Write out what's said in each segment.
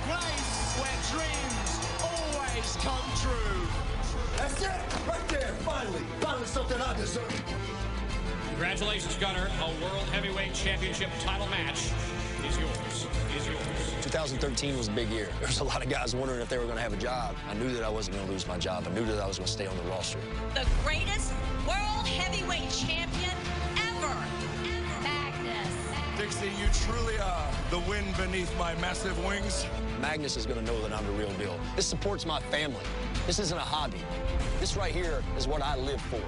place where dreams always come true. That's it, right there, finally something I deserve. Congratulations, Gunner. A World Heavyweight Championship title match is yours. 2013 was a big year. There was a lot of guys wondering if they were going to have a job. I knew that I wasn't going to lose my job. I knew that I was going to stay on the roster. The greatest World Heavyweight Champion ever. Magnus. Dixie, you truly are the wind beneath my massive wings. Magnus is going to know that I'm the real deal. This supports my family. This isn't a hobby. This right here is what I live for.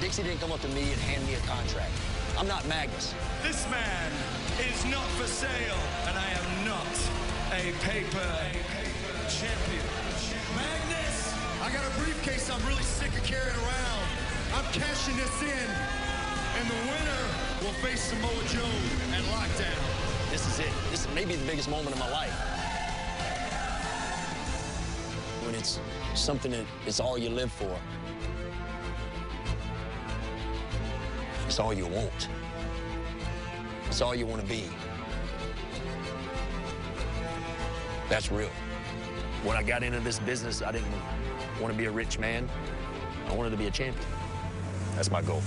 Dixie didn't come up to me and hand me a contract. I'm not Magnus. This man is not for sale, and I am not a paper champion. Magnus! I got a briefcase I'm really sick of carrying around. I'm cashing this in, and the winner will face Samoa Joe at Lockdown. This is it. This is maybe the biggest moment of my life. When it's something that it's all you live for. It's all you want. It's all you want to be. That's real. When I got into this business, I didn't want to be a rich man. I wanted to be a champion. That's my goal.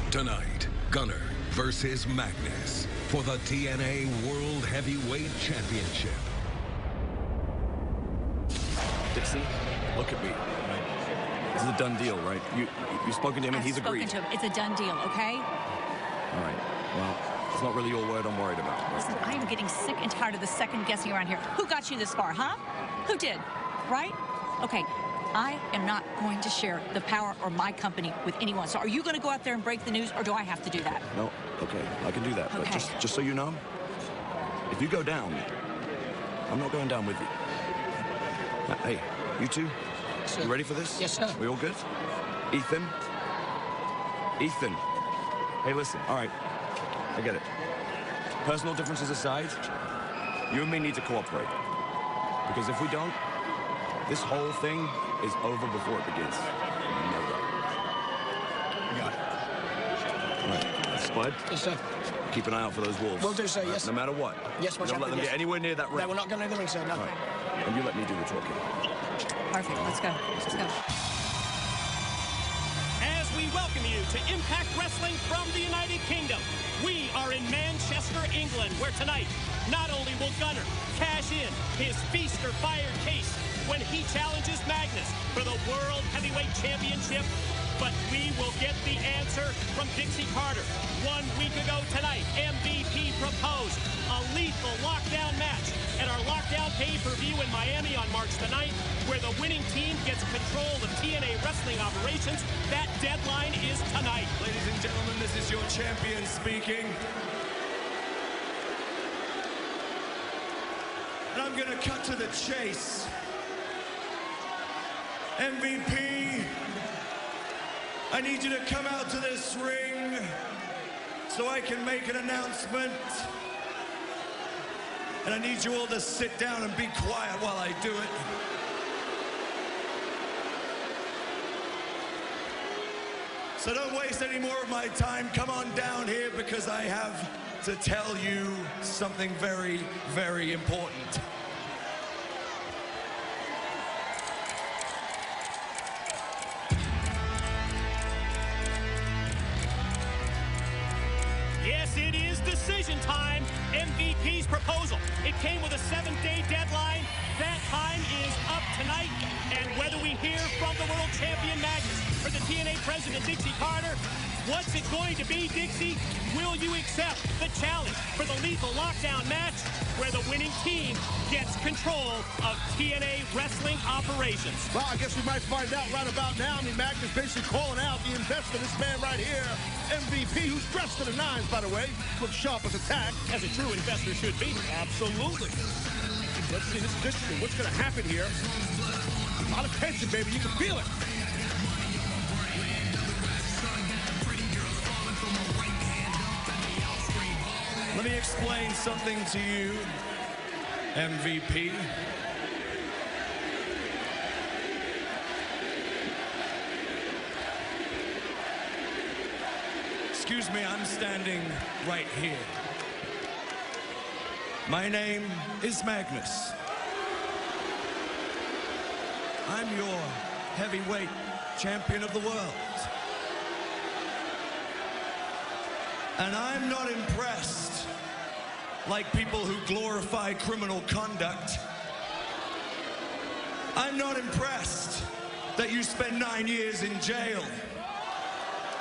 Tonight, Gunner versus Magnus for the TNA World Heavyweight Championship. Dixie, look at me. This is a done deal, right? You've spoken to him and he's agreed. I've spoken to him. It's a done deal, okay? All right. Well, it's not really your word I'm worried about. Listen, I am getting sick and tired of the second guessing around here. Who got you this far, huh? Who did? Right? Okay. I am not going to share the power or my company with anyone. So are you going to go out there and break the news, or do I have to do that? No. Okay. I can do that. Okay. But just so you know, if you go down, I'm not going down with you. Hey, you two? Sir. You ready for this? Yes, sir. We all good? Ethan? Ethan. Hey, listen. All right. I get it. Personal differences aside, you and me need to cooperate. Because if we don't, this whole thing is over before it begins. You know that. Got it. All right. Spud? Yes, sir. Keep an eye out for those wolves. Will do, sir, yes. No matter what. Yes, my Don't let them get anywhere near that ring. No, we're not going to do the ring, sir, no. All right. And you let me do the talking. Perfect. Let's go. Let's go. As we welcome you to Impact Wrestling from the United Kingdom, we are in Manchester, England, where tonight, not only will Gunner cash in his Feast or Fire case when he challenges Magnus for the World Heavyweight Championship, but we will get the answer from Dixie Carter. 1 week ago tonight, MVP proposed a lethal lockdown match at our lockdown pay-per-view in Miami on March the 9th, where the winning team gets control of TNA wrestling operations. That deadline is tonight. Ladies and gentlemen, this is your champion speaking. And I'm going to cut to the chase. MVP, I need you to come out to this ring so I can make an announcement. And I need you all to sit down and be quiet while I do it. So don't waste any more of my time. Come on down here because I have to tell you something very, very important. Yes, it is decision time. MVP's proposal. It came with a 7-day deadline. That time is up tonight. And whether we hear from the world champion Magnus or the TNA president Dixie Carter, what's it going to be, Dixie? Will you accept the challenge for the lethal lockdown match where the winning team gets control of TNA wrestling operations? Well, I guess we might find out right about now. I mean, Magnus basically calling out the investor, this man right here, MVP, who's dressed to the nines, by the way. Looks sharp as a tack. As a true investor should be. Absolutely. Let's see, this is interesting. What's going to happen here? A lot of tension, baby. You can feel it. Let me explain something to you, MVP. Excuse me, I'm standing right here. My name is Magnus. I'm your heavyweight champion of the world. And I'm not impressed like people who glorify criminal conduct. I'm not impressed that you spent 9 years in jail.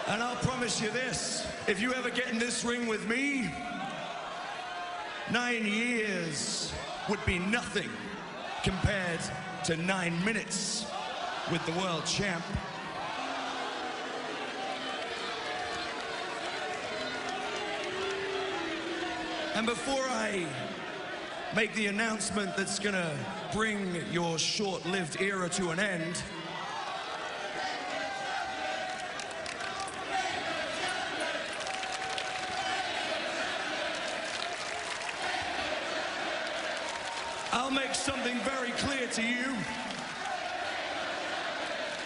And I'll promise you this, if you ever get in this ring with me, 9 years would be nothing compared to 9 minutes with the world champ. And before I make the announcement that's gonna bring your short-lived era to an end, I'll make something very clear to you.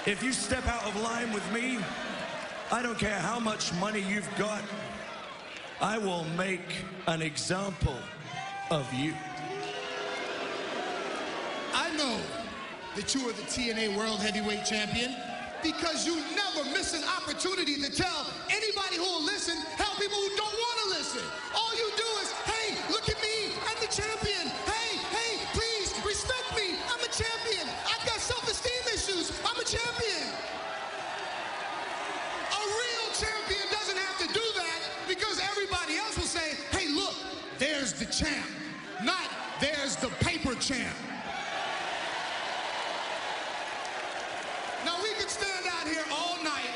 If you step out of line with me, I don't care how much money you've got, I will make an example of you. I know that you are the TNA World Heavyweight Champion because you never miss an opportunity to tell anybody who will listen, help people who don't want to listen. All you do is, hey, look at me, I'm the champion. Hey, please respect me, I'm a champion. I've got self-esteem issues, I'm a champion. A real champion doesn't have to do that because everybody else will say, hey, look, there's the champ, not there's the paper champ. Now, we could stand out here all night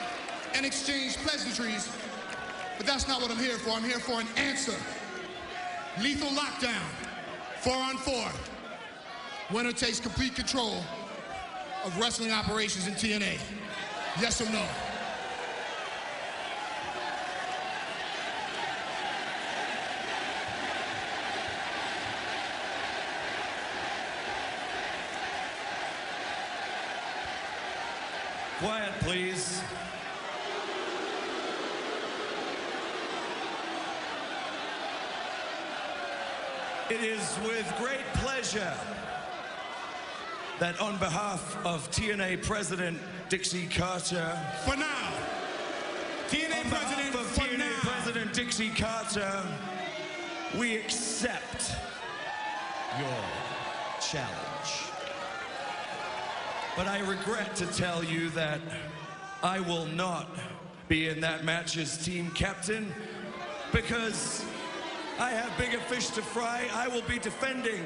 and exchange pleasantries, but that's not what I'm here for. I'm here for an answer. Lethal lockdown, 4-on-4. Winner takes complete control of wrestling operations in TNA. Yes or no? Quiet, please. It is with great pleasure that on behalf of TNA President Dixie Carter, For now. TNA President, of TNA President Dixie Carter, we accept your challenge. But I regret to tell you that I will not be in that match as team captain because I have bigger fish to fry. I will be defending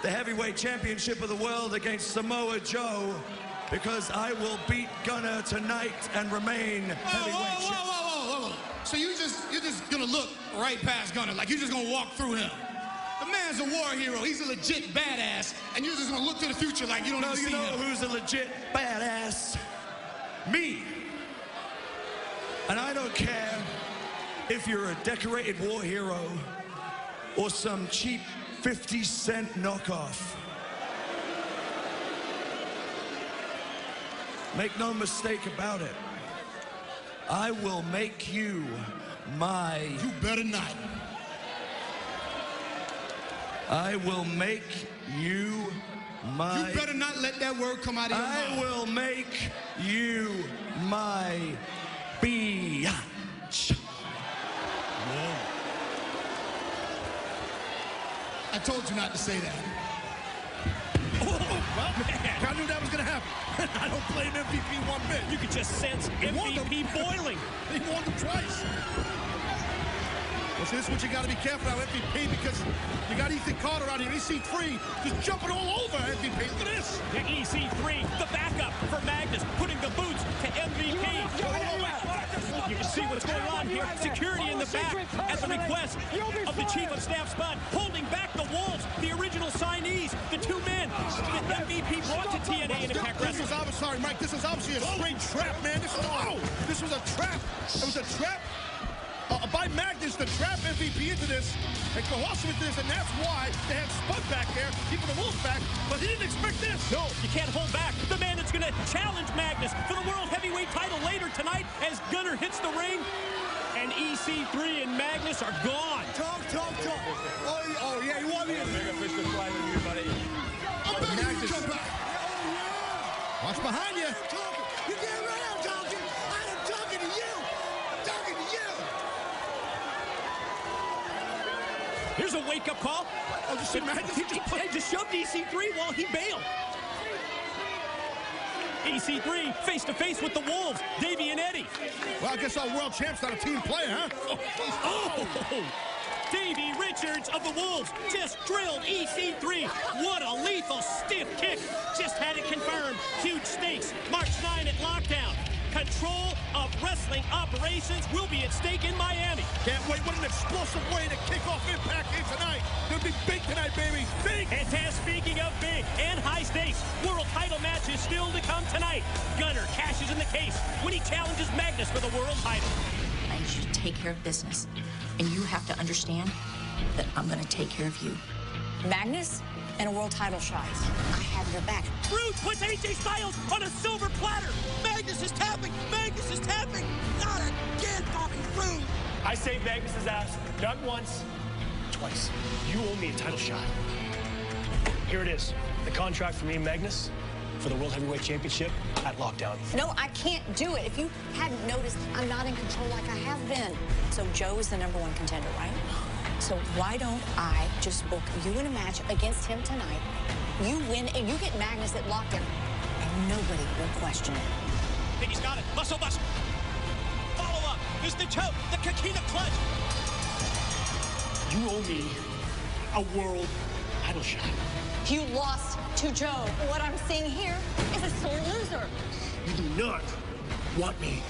the heavyweight championship of the world against Samoa Joe because I will beat Gunner tonight and remain heavyweight champion. Whoa. So you're just gonna look right past Gunner, like you're just gonna walk through him. The man's a war hero. He's a legit badass, and you're just gonna look to the future like you don't even see him. No, you know who's a legit badass? Me. And I don't care if you're a decorated war hero or some cheap 50-cent knockoff. Make no mistake about it. I will make you my... You better not. I will make you my... You better not let that word come out of your mouth. I will make you my biatch. I told you not to say that. Well, I knew that was going to happen. I don't blame MVP one bit. You could just sense MVP boiling. He won them twice. Well, see, this is what you got to be careful about MVP because you got Ethan Carter out here, EC3, just jumping all over MVP. Look at this. The EC3, the backup for Magnus, putting the boots to MVP. You can see what's going on here. Security in the back at the request of the Chief of Staff Spud, holding back the Wolves, the original signees, the two men that MVP brought to TNA and Impact Wrestling. Sorry, Mike, this is obviously a straight trap, man. This was a trap. It was a trap by Magnus to trap MVP into this and coerce him into this, and that's why they had Spud back there, keeping the Wolves back, but he didn't expect this. No, you can't hold back. The man that's going to challenge Magnus for the World Heavyweight title later tonight as Gunner hits the ring. And And EC3 and Magnus are gone. Talk. Oh, yeah, you want me to... Bigger fish to fry than you, buddy. I'm begging you to come back. Watch behind you. You get right, I'm talking. I am talking to you. I'm talking to you. Here's a wake-up call. Oh, just imagine He just shoved EC3 while he bailed. EC3 face-to-face with the Wolves, Davey and Eddie. Well, I guess our world champ's not a team player, huh? Oh! Davey Richards of the Wolves just drilled EC3. What a lethal stiff kick. Just had it confirmed. Huge stakes. March 9 at Lockdown. Control of wrestling operations will be at stake in Miami. Can't wait. What an explosive way to kick off Impact here tonight. Gonna be big tonight, baby. Big! And Taz, speaking of big and high stakes, world title match is still to come tonight. Gunner cashes in the case when he challenges Magnus for the world title. I need you to take care of business. And you have to understand that I'm going to take care of you. Magnus and a world title shot. I have your back. Rude puts AJ Styles on a silver platter. Magnus is tapping. Magnus is tapping. Not again, Bobby Roode. I saved Magnus's ass, not once, twice. You owe me a title shot. Here it is, the contract for me and Magnus for the World Heavyweight Championship at Lockdown. No, I can't do it. If you hadn't noticed, I'm not in control like I have been. So Joe is the #1 contender, right? So why don't I just book you in a match against him tonight? You win, and you get Magnus at Lockdown, and nobody will question it. I think he's got it. Muscle bust. Follow up. Here's the choke. The Kakita clutch. You owe me a world title shot. You lost to Joe. What I'm seeing here is a sore loser. You do not want me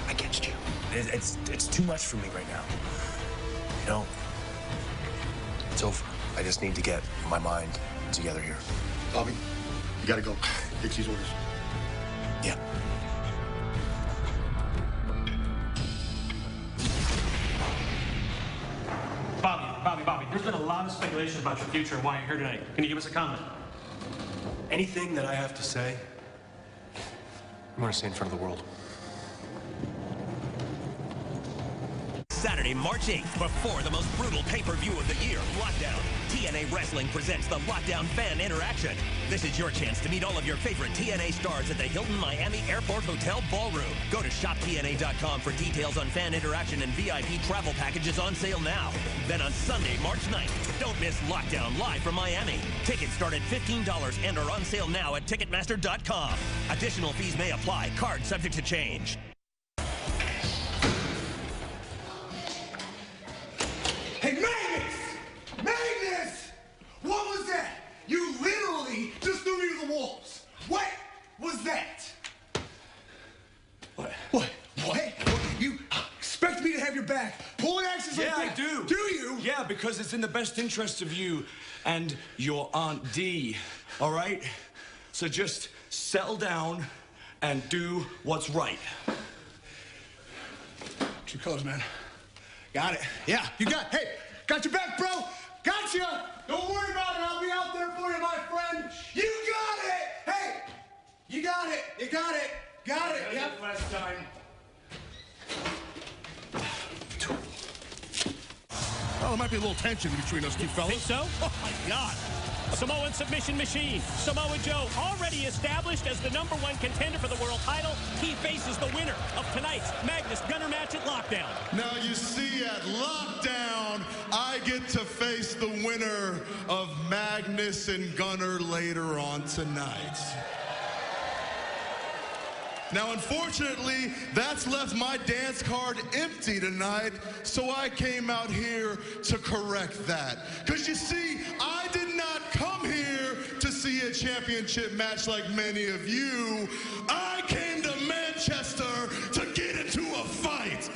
against you. It's too much for me right now. You know, it's over. I just need to get my mind together here. Bobby, you gotta go. Get these orders. Yeah. Bobby, there's been a lot of speculation about your future and why you're here tonight. Can you give us a comment? Anything that I have to say, I'm gonna say in front of the world. Saturday, March 8th, before the most brutal pay-per-view of the year, Lockdown. TNA Wrestling presents the Lockdown Fan Interaction. This is your chance to meet all of your favorite TNA stars at the Hilton Miami Airport Hotel Ballroom. Go to shoptna.com for details on fan interaction and VIP travel packages on sale now. Then on Sunday, March 9th, don't miss Lockdown live from Miami. Tickets start at $15 and are on sale now at Ticketmaster.com. Additional fees may apply. Card subject to change. Hey, Magnus! Magnus! What was that? You literally just threw me to the wolves. What was that? What? You expect me to have your back? Pulling axes like that? I do. Do you? Yeah, because it's in the best interest of you and your Aunt D, all right? So just settle down and do what's right. True colors, man. Got it. Yeah, you got got your back, bro. Gotcha. Don't worry about it. I'll be out there for you, my friend. You got it. Hey, you got it. You got it. Got it. Yep. Last time. Well, there might be a little tension between us two fellas. Think so? Oh, my God. Samoan submission machine. Samoa Joe, already established as the #1 contender for the world title. He faces the winner of tonight's Magnus Gunner match at Lockdown. Now you see, at Lockdown, I get to face the winner of Magnus and Gunner later on tonight. Now, unfortunately, that's left my dance card empty tonight, so I came out here to correct that. Because you see, I did not come here to see a championship match like many of you. I came to Manchester to get into a fight.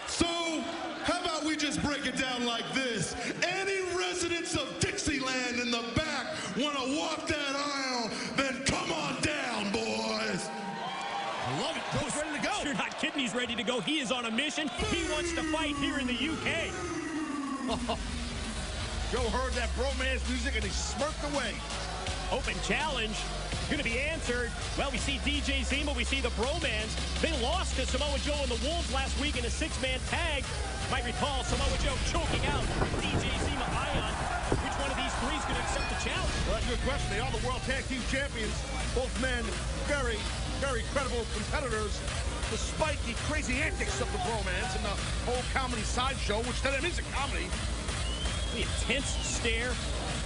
So, how about we just break it down like this? Any residents of Dixieland in the back want to walk that aisle, then come on down, boys. I love it. Joe's ready to go. You're not kidding. He's ready to go. He is on a mission. He wants to fight here in the UK. Joe heard that bromance music and he smirked away. Open challenge going to be answered. Well, we see DJ Zima, we see the Bromans. They lost to Samoa Joe and the Wolves last week in a 6-man tag. Might recall Samoa Joe choking out DJ Zima Ion. Which one of these three is going to accept the challenge? Well, that's a good question. They are the World Tag Team Champions. Both men, very, very credible competitors, despite the crazy antics of the Bromans and the whole comedy sideshow, which to them is a comedy. The intense stare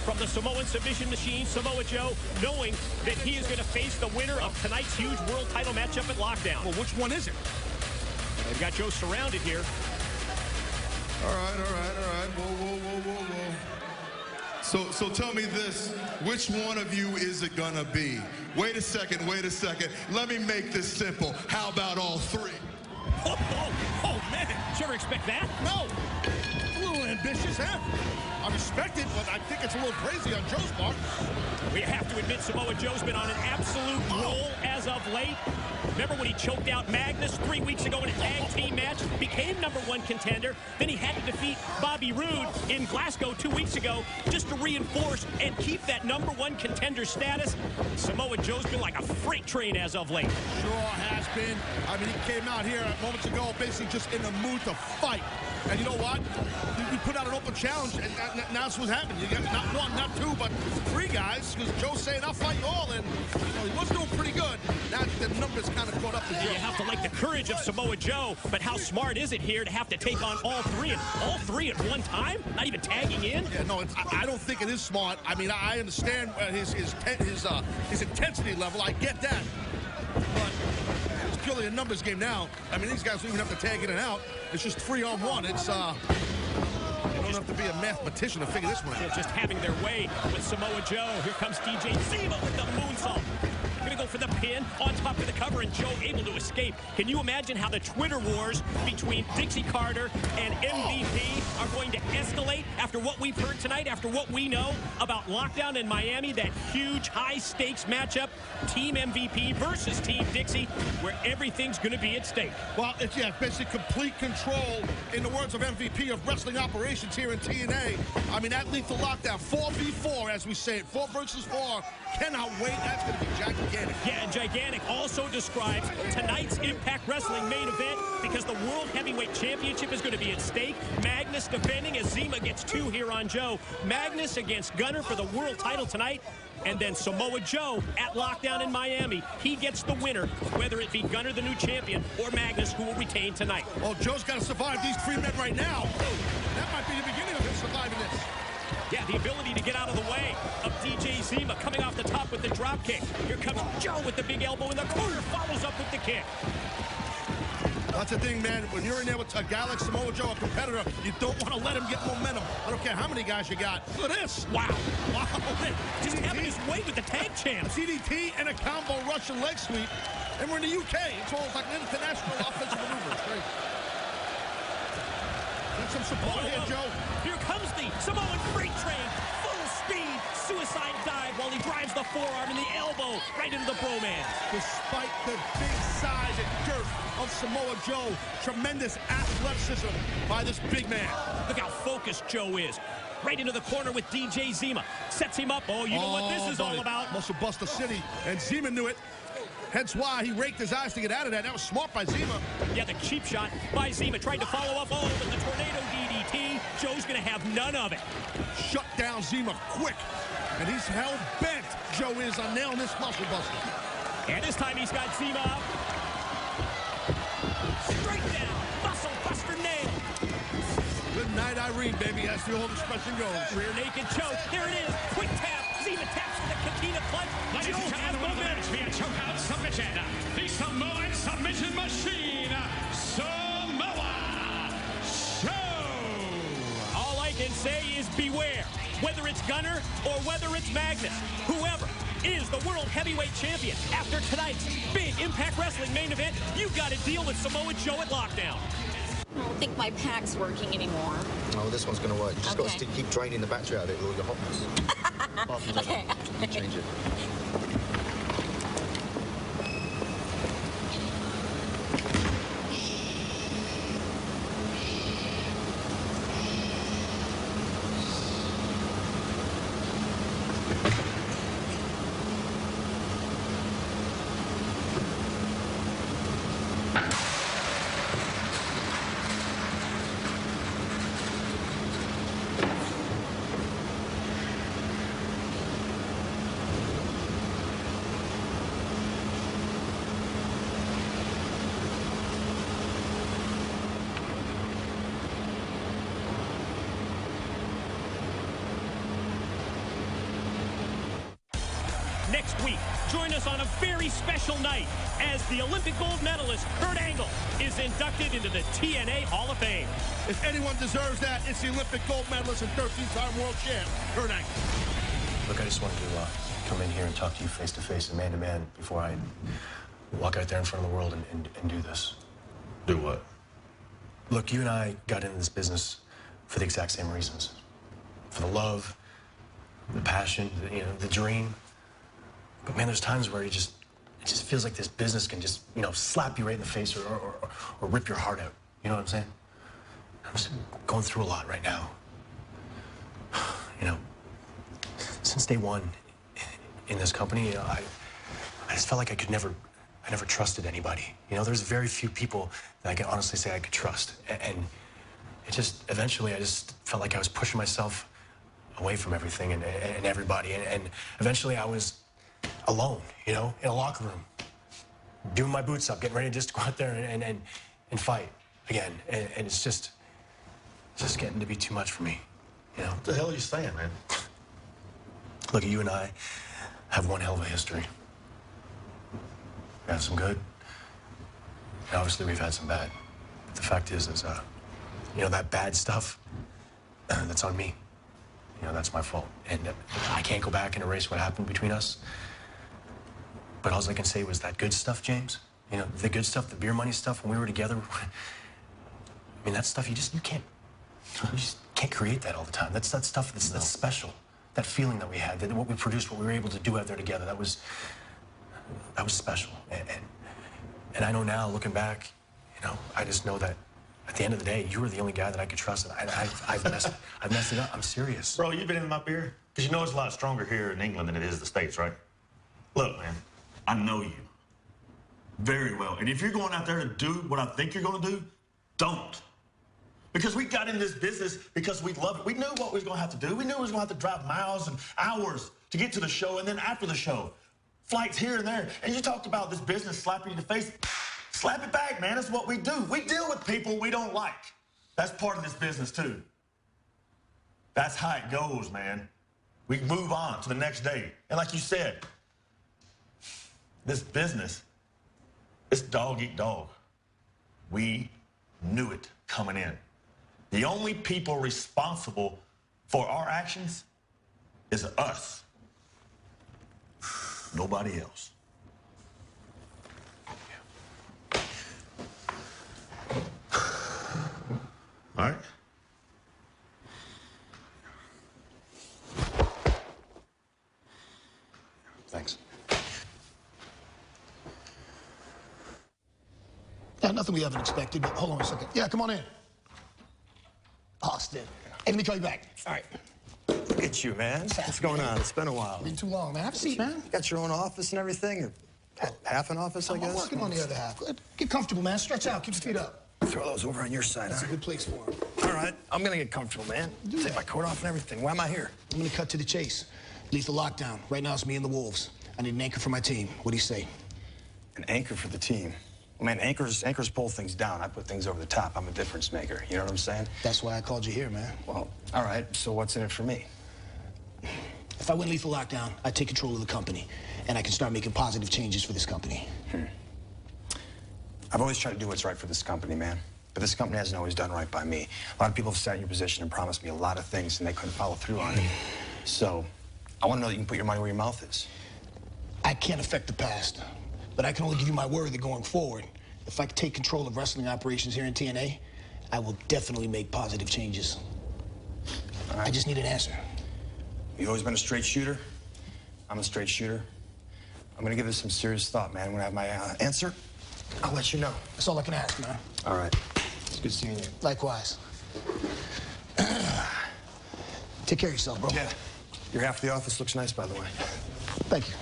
from the Samoan submission machine, Samoa Joe, knowing that he is going to face the winner of tonight's huge world title matchup at Lockdown. Well, which one is it? They've got Joe surrounded here. All right. Whoa. So tell me this, which one of you is it gonna be? Wait a second. Let me make this simple. How about all three? Oh, man. Did you ever expect that? No. A little ambitious, huh? I respect it, but I think it's a little crazy on Joe's part. We have to admit Samoa Joe's been on an absolute roll as of late. Remember when he choked out Magnus 3 weeks ago in a tag team match, became #1 contender, then he had to defeat Bobby Roode in Glasgow 2 weeks ago just to reinforce and keep that #1 contender status. Samoa Joe's been like a freight train as of late. Sure has been. I mean, he came out here moments ago basically just in the mood to fight. And you know what? You put out an open challenge, and now that's what's happening. You got not one, not two, but three guys, because Joe's saying, I'll fight you all, and he was doing pretty good. Now the numbers kind of caught up to Joe. You have to like the courage of Samoa Joe, but how smart is it here to have to take on all three at one time? Not even tagging in? Yeah, no, I don't think it is smart. I mean, I understand his intensity level. I get that. But it's purely a numbers game now. I mean, these guys don't even have to tag in and out. It's just 3-on-1. It's, you don't have to be a mathematician to figure this one out. They're just having their way with Samoa Joe. Here comes DJ Zima with the moonsault. Gonna go for the pin on top of the cover, and Joe able to escape. Can you imagine how the Twitter wars between Dixie Carter and MVP are going to escalate after what we've heard tonight, after what we know about Lockdown in Miami, that huge high-stakes matchup, Team MVP versus Team Dixie, where everything's going to be at stake. Well, it's basically complete control, in the words of MVP, of wrestling operations here in TNA. I mean, that lethal lockdown, 4v4, as we say it, 4 versus 4. Cannot wait. That's going to be gigantic. Yeah, and gigantic also describes tonight's Impact Wrestling main event, because the World Heavyweight Championship is going to be at stake. Magnus defending as Zima gets 2 here on Joe. Magnus against Gunner for the world title tonight. And then Samoa Joe at Lockdown in Miami. He gets the winner, whether it be Gunner, the new champion, or Magnus, who will retain tonight. Well, Joe's got to survive these 3 men right now. That might be the beginning of him surviving this. Yeah, the ability to get out of the way of DJ Zima coming off the top with the drop kick. Here comes Joe with the big elbow in the corner, follows up with the kick. That's the thing, man. When you're in there with a guy like Samoa Joe, a competitor, you don't want to let him get momentum. I don't care how many guys you got. Look at this. Wow. Wow. Just having his way with the tag champs. DDT and a combo Russian leg sweep. And we're in the UK. It's all like an international offensive maneuver. It's great. Get some support here, Joe. Here comes the Samoan freight train. Full speed. Suicide dive while he drives the forearm and the elbow right into the Bromans. Despite the big size and girth of Samoa Joe, tremendous athleticism by this big man. Look how focused Joe is. Right into the corner with DJ Zima. Sets him up. Oh, you know what this is all about. Muscle Buster City. And Zima knew it. Hence why he raked his eyes to get out of that. That was smart by Zima. Yeah, the cheap shot by Zima. Tried to follow up. Oh, but the tornado DDT. Joe's going to have none of it. Shut down Zima quick. And he's hell-bent, Joe is, on nailing this muscle buster. And this time he's got Zima up. Straight down. Muscle buster nail. Good night, Irene, baby, as the old expression goes. Rear naked choke. There it is. Quick tap. Zima taps with the Katina clutch. Joe has momentum. Via chokeout submission. The Samoan submission machine, Samoa Joe. All I can say is beware. Whether it's Gunner or whether it's Magnus, whoever is the World Heavyweight Champion after tonight's big Impact Wrestling main event, you've got to deal with Samoa Joe at Lockdown. I don't think my pack's working anymore. Oh, this one's going to work. You just got to keep draining the battery out of it with all your hotness. Okay. Change it. join us on a very special night as the Olympic gold medalist Kurt Angle is inducted into the TNA Hall of Fame. If anyone deserves that, it's the Olympic gold medalist and 13-time world champ, Kurt Angle. Look, I just wanted to come in here and talk to you face-to-face and man-to-man before I walk out there in front of the world and do this. Do what? Look, you and I got into this business for the exact same reasons. For the love, the passion, the dream. But man, there's times where it just feels like this business can just, slap you right in the face or rip your heart out. You know what I'm saying? I'm just going through a lot right now. Since day one in this company, I just felt like I never trusted anybody. There's very few people that I can honestly say I could trust. And it just, eventually, I just felt like I was pushing myself away from everything and everybody. And eventually I was alone, in a locker room, doing my boots up, getting ready just to go out there and fight again. And it's just getting to be too much for me, What the hell are you saying, man? Look, you and I have one hell of a history. We have some good, and obviously we've had some bad. But the fact is that bad stuff, that's on me. That's my fault. And I can't go back and erase what happened between us. But all I can say was that good stuff, James. The good stuff, the beer money stuff, when we were together. I mean, that stuff, you just can't create that all the time. That's stuff that's special. That feeling that we had, that what we produced, what we were able to do out there together, that was special. And I know now, looking back, I just know that at the end of the day, you were the only guy that I could trust. And I've messed it up. I'm serious. Bro, you've been in my beer? Because it's a lot stronger here in England than it is the States, right? Look, man, I know you very well. And if you're going out there to do what I think you're going to do, don't. Because we got in this business because we loved it. We knew what we was going to have to do. We knew we was going to have to drive miles and hours to get to the show, and then after the show, flights here and there. And you talked about this business slapping you in the face. Slap it back, man. That's what we do. We deal with people we don't like. That's part of this business, too. That's how it goes, man. We move on to the next day. And like you said, this business, it's dog eat dog. We knew it coming in. The only people responsible for our actions is us. Nobody else. All right. Thanks. Yeah, nothing we haven't expected, but hold on a second. Yeah, come on in. Austin. Hey, let me call you back. All right. Look at you, man. What's going on? It's been a while. Been too long, man. Have a seat, man. You got your own office and everything? Or half an office, I guess? I'm working on the other half. Get comfortable, man. Stretch out. Keep your feet up. Throw those over on your side, That's a good place for him. All right. I'm going to get comfortable, man. Take my coat off and everything. Why am I here? I'm going to cut to the chase. Lethal lockdown. Right now, it's me and the Wolves. I need an anchor for my team. What do you say? An anchor for the team? Well, man, anchors pull things down. I put things over the top. I'm a difference maker. You know what I'm saying? That's why I called you here, man. Well, all right. So what's in it for me? If I win lethal lockdown, I take control of the company, and I can start making positive changes for this company. I've always tried to do what's right for this company, man. But this company hasn't always done right by me. A lot of people have sat in your position and promised me a lot of things, and they couldn't follow through on it. So I want to know that you can put your money where your mouth is. I can't affect the past, but I can only give you my word that going forward, if I take control of wrestling operations here in TNA, I will definitely make positive changes. I just need an answer. You've always been a straight shooter. I'm a straight shooter. I'm gonna give this some serious thought, man. When I have my answer, I'll let you know. That's all I can ask, man. All right. It's good seeing you. Likewise. Take care of yourself, bro. Yeah. Your half of the office looks nice, by the way. Thank you.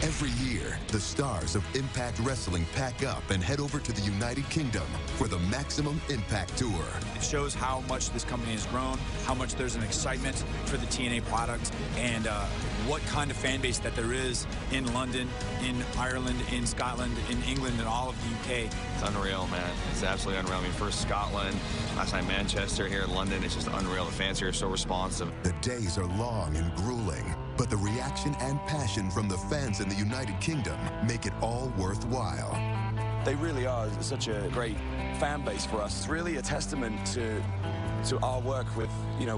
Every year, the stars of Impact Wrestling pack up and head over to the United Kingdom for the Maximum Impact Tour. It shows how much this company has grown, how much there's an excitement for the TNA product, and what kind of fan base that there is in London, in Ireland, in Scotland, in England, and all of the UK. It's unreal, man. It's absolutely unreal. I mean, first Scotland, last night Manchester, here in London. It's just unreal. The fans here are so responsive. The days are long and grueling. But the reaction and passion from the fans in the United Kingdom make it all worthwhile. They really are such a great fan base for us. It's really a testament to our work with,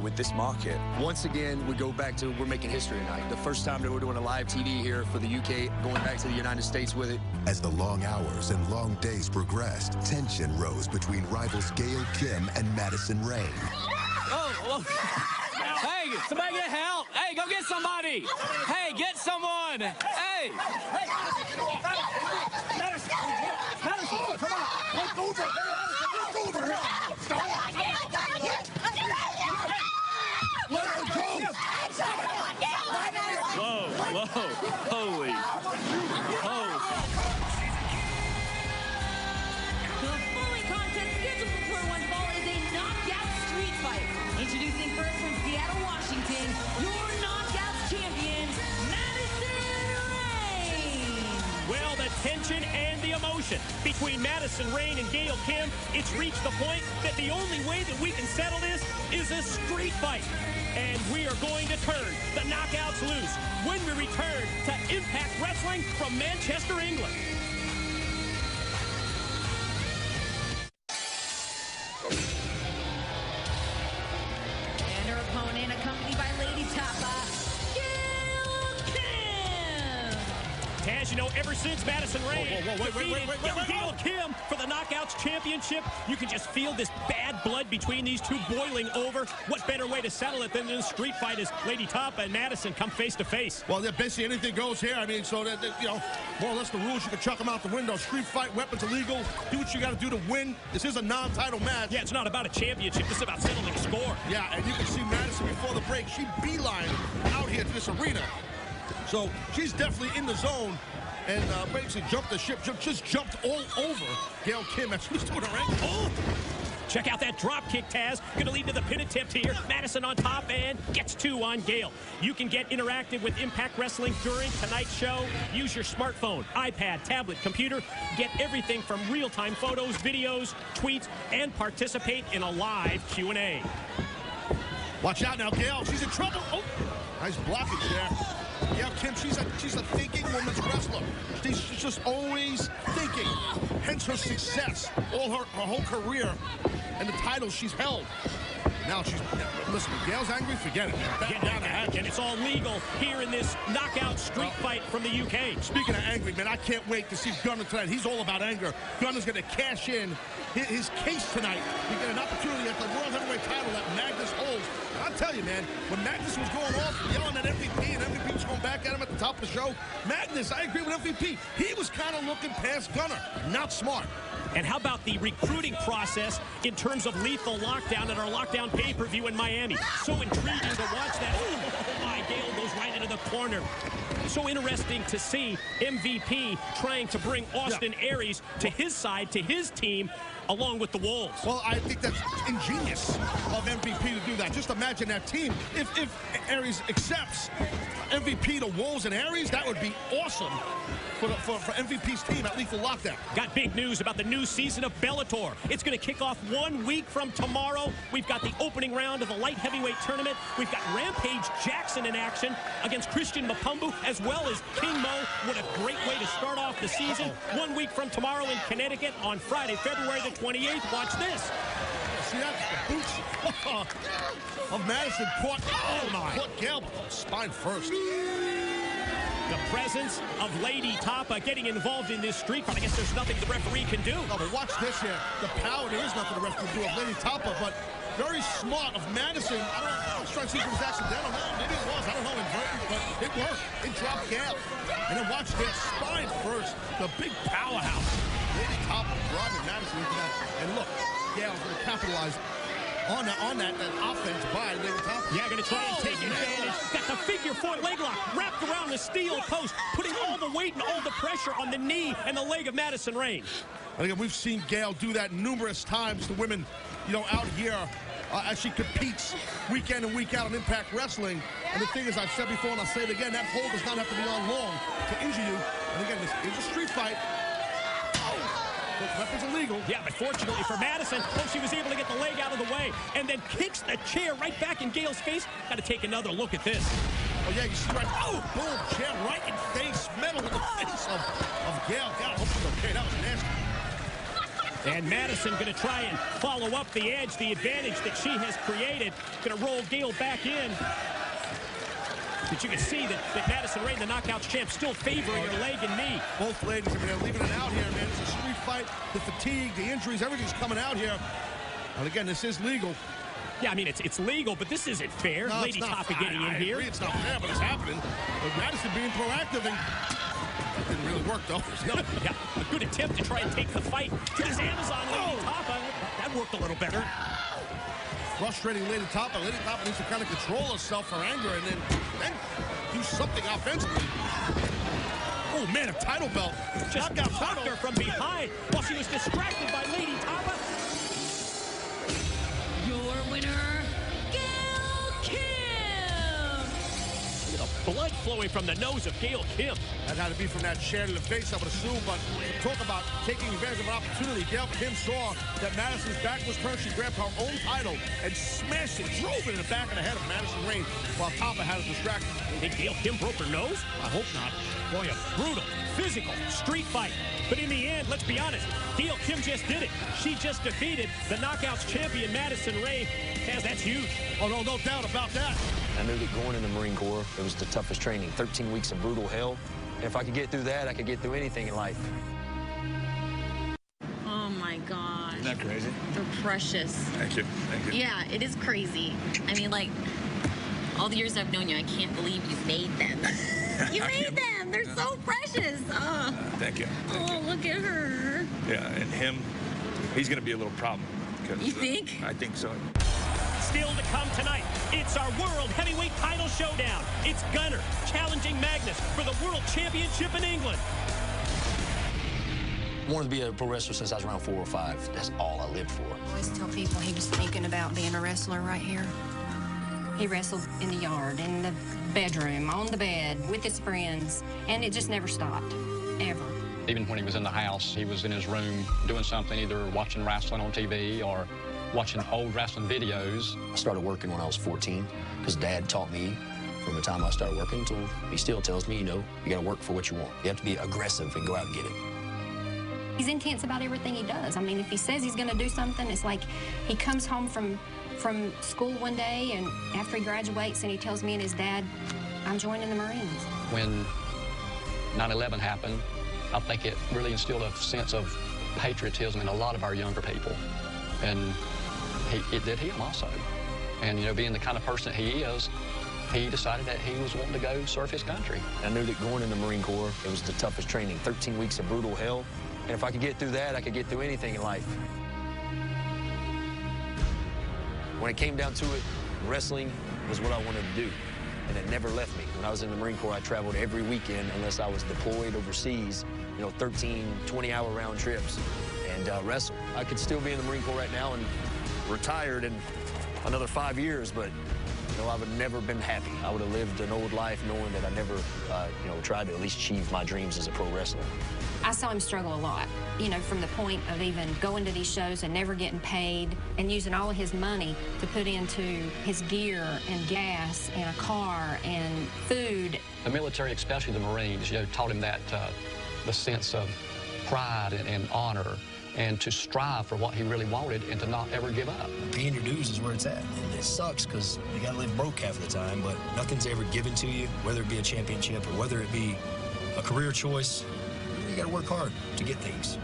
with this market. Once again, we go back to we're making history tonight. The first time that we're doing a live TV here for the UK, going back to the United States with it. As the long hours and long days progressed, tension rose between rivals Gail Kim and Madison Rayne. Oh, hey, somebody get help. Hey, go get somebody. Hey, get someone. Hey. Madison, come on. Look over. Look over here. Let her go. Whoa, holy. The following contest scheduled for one fall is a knockout street fight. Introducing first from Seattle, Washington, your knockouts champion, Madison Rayne. Well, the tension and the emotion between Madison Rayne and Gail Kim, it's reached the point that the only way that we can settle this is a street fight. And we are going to turn the knockouts loose when we return to Impact Wrestling from Manchester, England. And her opponent, accompanied by Lady Tapa, Gail Kim. As you know, ever since Madison Rayne defeated Gail Kim for the Knockouts Championship, you can just feel this bad blood between these two boiling over. What better way to settle it than in a street fight as Lady Tapa and Madison come face to face? Well, basically anything goes here. I mean, so that more or less the rules, you can chuck them out the window. Street fight, weapons illegal. Do what you got to do to win. This is a non-title match. Yeah, it's not about a championship. This is about settling a score. Yeah, and you can see Madison before the break. She beelined out here to this arena. So she's definitely in the zone. And basically jumped the ship, just jumped all over Gail Kim as she was doing her ankle. Oh! Check out that drop kick, Taz. Gonna lead to the pin attempt here. Madison on top and gets two on Gail. You can get interactive with Impact Wrestling during tonight's show. Use your smartphone, iPad, tablet, computer. Get everything from real-time photos, videos, tweets, and participate in a live Q&A. Watch out now, Gail. She's in trouble. Oh, nice blockage there. Gail Kim, she's a thinking woman's wrestler. She's just always thinking. Hence her success, all her whole career, and the titles she's held. Now she's, listen, Gail's angry, forget it. Get down the hatch, and it's all legal here in this knockout street fight from the UK. Speaking of angry, man, I can't wait to see Gunner tonight. He's all about anger. Gunner's going to cash in his case tonight. We get an opportunity at the World Heavyweight title that Magnus holds. I'll tell you, man, when Magnus was going off, yelling at MVP, and MVP was going back at him at the top of the show, Magnus, I agree with MVP, he was kind of looking past Gunner. Not smart. And how about the recruiting process in terms of Lethal Lockdown at our Lockdown pay-per-view in Miami? So intriguing to watch that. Oh, my, Gail goes right into the corner. So interesting to see MVP trying to bring Austin Aries to his side, to his team, along with the Wolves. Well, I think that's ingenious of MVP to do that. Just imagine that team. If Aries accepts MVP to Wolves and Aries, that would be awesome for MVP's team at Lethal Lockdown. Got big news about the new season of Bellator. It's going to kick off 1 week from tomorrow. We've got the opening round of the light heavyweight tournament. We've got Rampage Jackson in action against Christian Mapumbu, as well as King Mo. What a great way to start off the season. 1 week from tomorrow in Connecticut on Friday, February the 28th. Watch this. See that? The boots of Madison caught. Oh, my. Caught Gail. Spine first. The presence of Lady Tapa getting involved in this street fight. I guess there's nothing the referee can do. No, but watch this here. The power, there is nothing the referee can do of Lady Tapa, but very smart of Madison. I was trying to see if it was accidental. Maybe it was. I don't know, inverted, but it worked. It dropped Gail. And then watch this. Spine first. The big powerhouse. Lady Tapa driving Madison into that. And look, Gail's going to capitalize on that offense by Lady Tapa. Yeah, going to try and take advantage. Got the figure four leg lock wrapped around the steel post, putting all the weight and all the pressure on the knee and the leg of Madison Rayne. And again, we've seen Gail do that numerous times to women, out here as she competes week in and week out on Impact Wrestling. And the thing is, I've said before and I'll say it again, that hold does not have to be on long to injure you. And again, this is a street fight. Weapons illegal. Yeah, but fortunately for Madison, she was able to get the leg out of the way and then kicks the chair right back in Gail's face. Got to take another look at this. Oh, yeah, you see right. Oh, boom, jab right in face. Metal in the face of Gail. God, I hope she's okay. That was nasty. And Madison going to try and follow up the edge, the advantage that she has created. Going to roll Gail back in. But you can see that Madison Rayne, the Knockouts champ, still favoring her leg and knee. Both ladies, I mean, they're leaving it out here, man. It's a street fight. The fatigue, the injuries, everything's coming out here. And again, this is legal. Yeah, I mean, it's legal, but this isn't fair. No, Lady Tapa getting in here. It's not fair, but it's happening. But Madison being proactive, and that didn't really work, though. No, yeah, a good attempt to try and take the fight to this Amazon Lady Tapa. That worked a little better. Frustrating Lady Tapa. Lady Tapa needs to kind of control herself, her anger, and then do something offensively. Oh, man, a title belt. Just knocked her from behind while she was distracted by Lady Tapa. Your winner, Gail Kim. Look at the blood flowing from the nose of Gail Kim. That had to be from that share to the face, I would assume, but talk about taking advantage of an opportunity. Gail Kim saw that Madison's back was turned. She grabbed her own title and smashed it, drove it in the back of the head of Madison Rayne while Tapa had a distraction. You think Gail Kim broke her nose? I hope not. Boy, a brutal, physical, street fight. But in the end, let's be honest, Gail Kim just did it. She just defeated the Knockouts champion, Madison Rayne. That's huge. Oh, no doubt about that. I knew that going in the Marine Corps, it was the toughest training. 13 weeks of brutal hell. And if I could get through that, I could get through anything in life. Oh, my gosh. Isn't that crazy? They're precious. Thank you. Thank you. Yeah, it is crazy. I mean, like, all the years I've known you, I can't believe you've made them. You made them. They're so precious. Oh, Thank you. oh look at her. Yeah, and him, he's going to be a little problem. You think? I think so. Still to come tonight, it's our World Heavyweight Title Showdown. It's Gunner challenging Magnus for the World Championship in England. I wanted to be a pro wrestler since I was around 4 or 5. That's all I lived for. I always tell people he was thinking about being a wrestler right here. He wrestled in the yard, in the bedroom, on the bed, with his friends, and it just never stopped, ever. Even when he was in the house, he was in his room doing something, either watching wrestling on TV or watching old wrestling videos. I started working when I was 14 because Dad taught me from the time I started working until he still tells me, you know, you got to work for what you want. You have to be aggressive and go out and get it. He's intense about everything he does. I mean, if he says he's going to do something, it's like he comes home from school one day, and after he graduates, and he tells me and his dad, I'm joining the Marines. When 9/11 happened, I think it really instilled a sense of patriotism in a lot of our younger people. And it did him also. And, you know, being the kind of person that he is, he decided that he was wanting to go serve his country. I knew that going in the Marine Corps, it was the toughest training. 13 weeks of brutal hell. And if I could get through that, I could get through anything in life. When it came down to it, wrestling was what I wanted to do, and it never left me. When I was in the Marine Corps, I traveled every weekend unless I was deployed overseas, you know, 13, 20-hour round trips, and wrestle. I could still be in the Marine Corps right now and retired in another 5 years, but, you know, I would have never been happy. I would have lived an old life knowing that I never, you know, tried to at least achieve my dreams as a pro wrestler. I saw him struggle a lot, you know, from the point of even going to these shows and never getting paid and using all of his money to put into his gear and gas and a car and food. The military, especially the Marines, you know, taught him that the sense of pride and honor, and to strive for what he really wanted and to not ever give up. Paying your dues is where it's at. And it sucks because you got to live broke half of the time, but nothing's ever given to you, whether it be a championship or whether it be a career choice. You got to work hard to get things.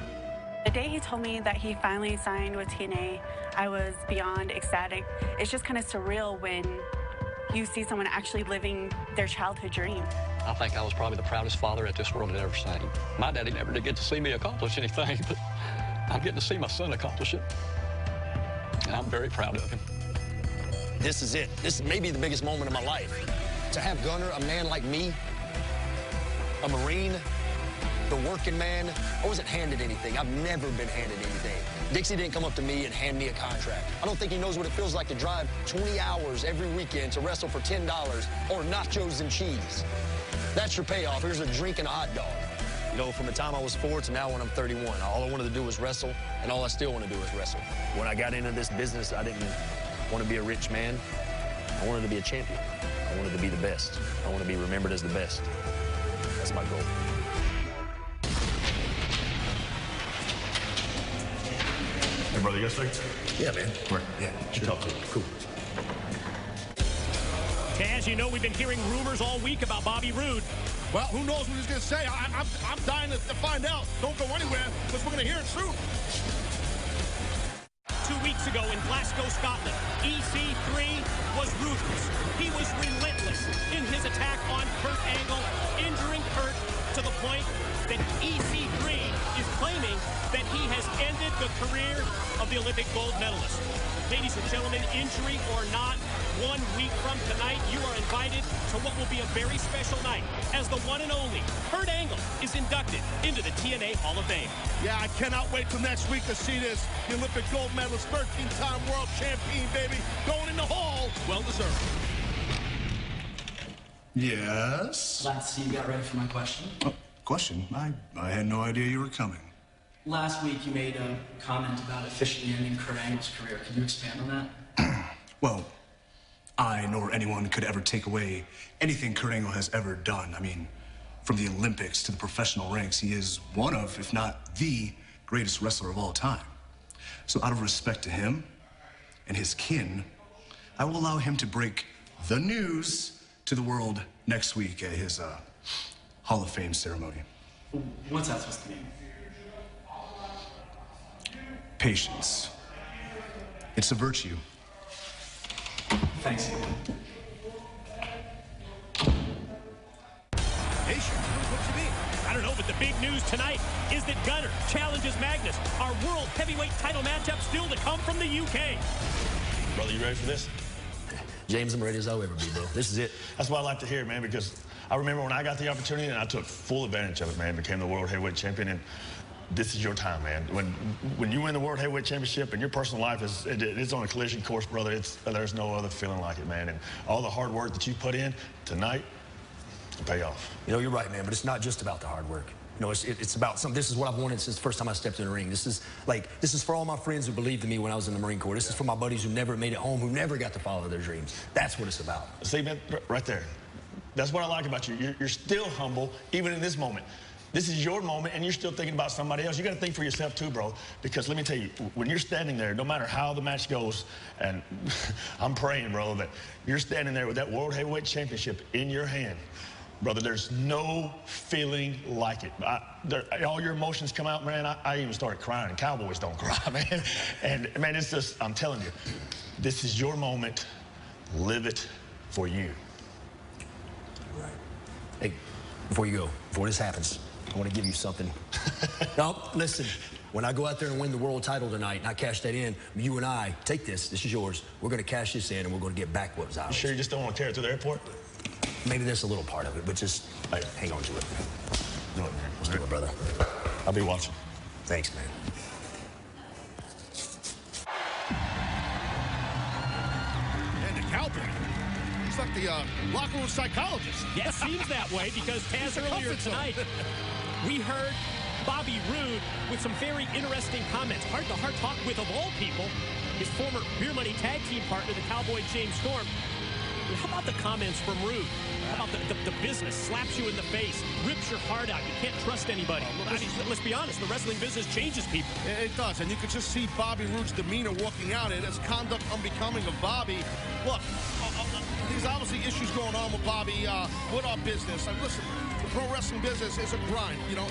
The day he told me that he finally signed with TNA, I was beyond ecstatic. It's just kind of surreal when you see someone actually living their childhood dream. I think I was probably the proudest father that this world had ever seen. My daddy never did get to see me accomplish anything, but I'm getting to see my son accomplish it. And I'm very proud of him. This is it. This is maybe the biggest moment of my life. To have Gunner, a man like me, a Marine, the working man, I wasn't handed anything. I've never been handed anything. Dixie didn't come up to me and hand me a contract. I don't think he knows what it feels like to drive 20 hours every weekend to wrestle for $10 or nachos and cheese. That's your payoff. Here's a drink and a hot dog. You know, from the time I was 4 to now when I'm 31, all I wanted to do was wrestle, and all I still want to do is wrestle. When I got into this business, I didn't want to be a rich man. I I wanted to be a champion. I wanted to be the best. I want to be remembered as the best. That's my goal. Hey, brother, you got straight? Yeah, man. Right. Yeah, Sure. Talk to you. Cool. As you know, we've been hearing rumors all week about Bobby Roode. Well, who knows what he's going to say? I'm dying to find out. Don't go anywhere, because we're going to hear it soon. 2 weeks ago in Glasgow, Scotland, EC3 was ruthless. He was relentless in his attack on Kurt Angle, injuring Kurt to the point that EC3 is claiming that he has ended the career of the Olympic gold medalist. Ladies and gentlemen, injury or not, 1 week from tonight, you are invited to what will be a very special night as the one and only Kurt Angle is inducted into the TNA Hall of Fame. Yeah, I cannot wait till next week to see this. The Olympic gold medalist, 13-time world champion, baby, going in the hall. Well deserved. Yes? Glad to see you got ready for my question. Oh, question? I had no idea you were coming. Last week you made a comment about officially ending Kurt Angle's career. Can you expand on that? Well, I nor anyone could ever take away anything Kurt Angle has ever done. I mean, from the Olympics to the professional ranks, he is one of, if not the greatest wrestler of all time. So out of respect to him and his kin, I will allow him to break the news to the world next week at his Hall of Fame ceremony. What's that supposed to mean? Patience. It's a virtue. Thanks. Patience? What do you mean? I don't know, but the big news tonight is that Gunner challenges Magnus. Our world heavyweight title matchup still to come from the UK. Brother, you ready for this? James, I'm ready as I'll ever be, bro. This is it. That's what I like to hear, man, because I remember when I got the opportunity and I took full advantage of it, man. Became the world heavyweight champion, and this is your time, man. When you win the world heavyweight championship and your personal life it's on a collision course, brother, there's no other feeling like it, man. And all the hard work that you put in tonight will pay off. You know, you're right, man, but it's not just about the hard work. You know, it's about something. This is what I've wanted since the first time I stepped in the ring. This is for all my friends who believed in me when I was in the Marine Corps. This is for my buddies who never made it home, who never got to follow their dreams. That's what it's about. See, man, right there. That's what I like about you. You're still humble, even in this moment. This is your moment, and you're still thinking about somebody else. You got to think for yourself, too, bro. Because let me tell you, when you're standing there, no matter how the match goes, and I'm praying, bro, that you're standing there with that World Heavyweight Championship in your hand, brother, there's no feeling like it. All your emotions come out, man. I even started crying, and cowboys don't cry, man. And, man, it's just, I'm telling you, this is your moment. Live it for you. Right. Hey, before you go, before this happens, I want to give you something. No, listen. When I go out there and win the world title tonight and I cash that in, you and I, take this. This is yours. We're going to cash this in and we're going to get back what's ours. You sure you just don't want to carry it to the airport? Maybe that's a little part of it, but just hang on to it. Do it, man. Let's do it, brother. I'll be watching. Thanks, man. And the cowboy. He's like the locker room psychologist. Yeah, it seems that way because Taz, earlier tonight, we heard Bobby Roode with some very interesting comments. Heart-to-heart talk with, of all people, his former Beer Money tag team partner, the Cowboy James Storm. How about the comments from Roode? How about the business slaps you in the face, rips your heart out, you can't trust anybody? I mean, let's be honest, the wrestling business changes people. It does, and you could just see Bobby Roode's demeanor walking out, and his conduct unbecoming of Bobby. Look, there's obviously issues going on with Bobby, with our business. And listen, the pro wrestling business is a grind, you know,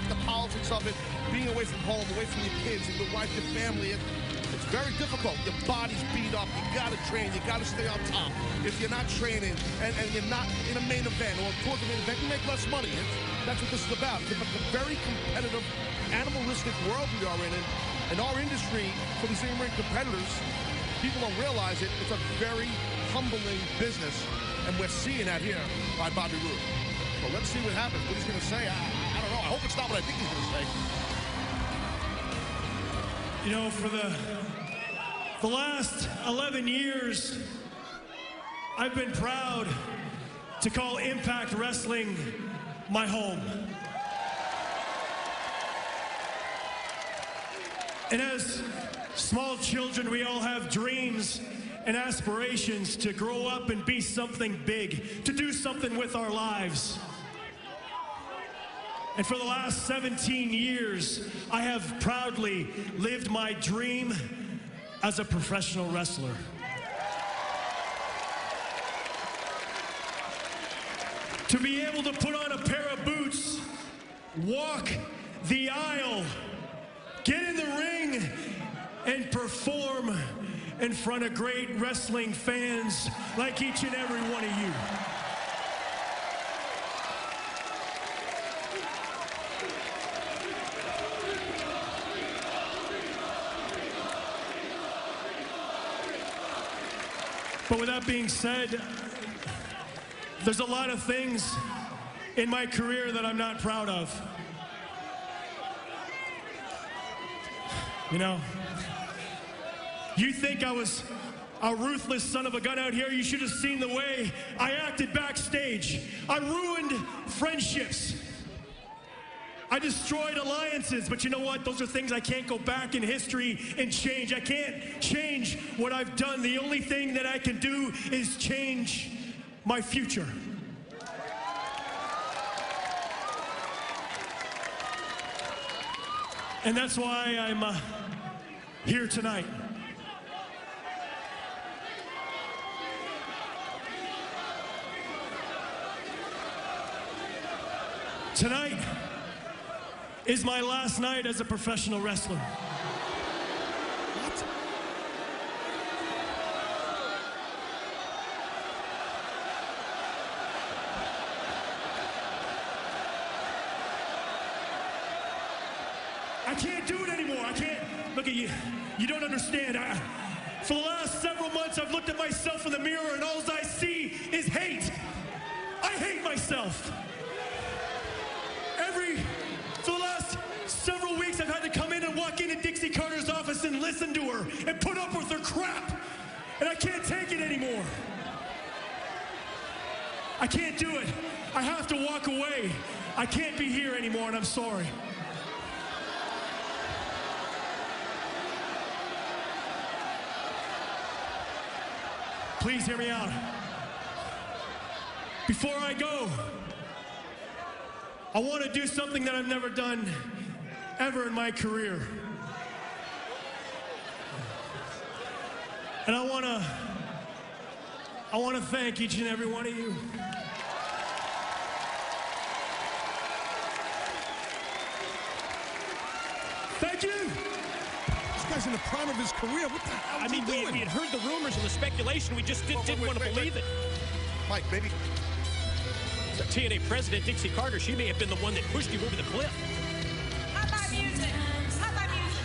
the politics of it, being away from home, away from your kids, and your wife, your family. It's very difficult. Your body's beat up. You got to train. You got to stay on top. If you're not training and you're not in a main event or towards the main event, you make less money. That's what this is about. It's a very competitive, animalistic world we are in our industry, for these in-ring competitors, people don't realize it. It's a very humbling business, and we're seeing that here by Bobby Roode. So let's see what happens. What he's going to say, I don't know. I hope it's not what I think he's going to say. You know, for the last 11 years, I've been proud to call Impact Wrestling my home. And as small children, we all have dreams and aspirations to grow up and be something big, to do something with our lives. And for the last 17 years, I have proudly lived my dream as a professional wrestler. To be able to put on a pair of boots, walk the aisle, get in the ring, and perform in front of great wrestling fans like each and every one of you. But with that being said, there's a lot of things in my career that I'm not proud of. You know, you think I was a ruthless son of a gun out here? You should have seen the way I acted backstage. I ruined friendships. I destroyed alliances, but you know what? Those are things I can't go back in history and change. I can't change what I've done. The only thing that I can do is change my future. And that's why I'm here tonight. Tonight is my last night as a professional wrestler. What? I can't do it anymore. I can't. Look at you. You don't understand. For the last several months, I've looked at myself in the mirror and all I see is hate. I hate myself. For the last several weeks, I've had to come in and walk into Dixie Carter's office and listen to her and put up with her crap. And I can't take it anymore. I can't do it. I have to walk away. I can't be here anymore, and I'm sorry. Please hear me out. Before I go, I want to do something that I've never done ever in my career. And I want to thank each and every one of you. Thank you. This guy's in the prime of his career. What the hell is he doing? We had heard the rumors and the speculation. We just didn't want to believe it. Mike, baby. The TNA president, Dixie Carter, she may have been the one that pushed him over the cliff. How about music? How about music?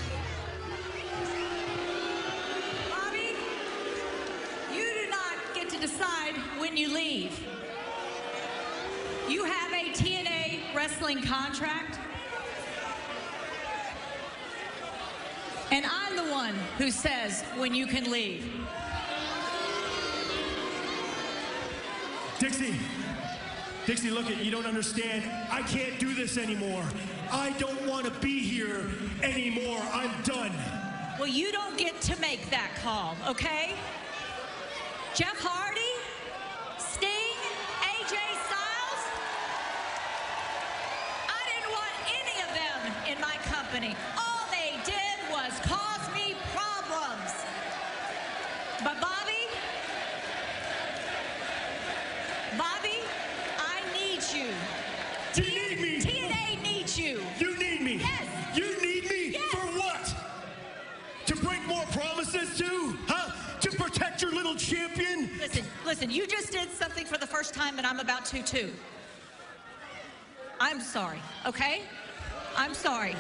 Bobby, you do not get to decide when you leave. You have a TNA wrestling contract. And I'm the one who says when you can leave. Dixie, look, you don't understand. I can't do this anymore. I don't want to be here anymore. I'm done. Well, you don't get to make that call, okay? Jeff Hardy, Sting, AJ Styles. I didn't want any of them in my company. All they did was cause me problems. But Bobby, I need you. Do you need me? TNA needs you. You need me? Yes. You need me? Yes. For what? To break more promises to? Huh? To protect your little champion? Listen, you just did something for the first time and I'm about to too. I'm sorry, okay? I'm sorry.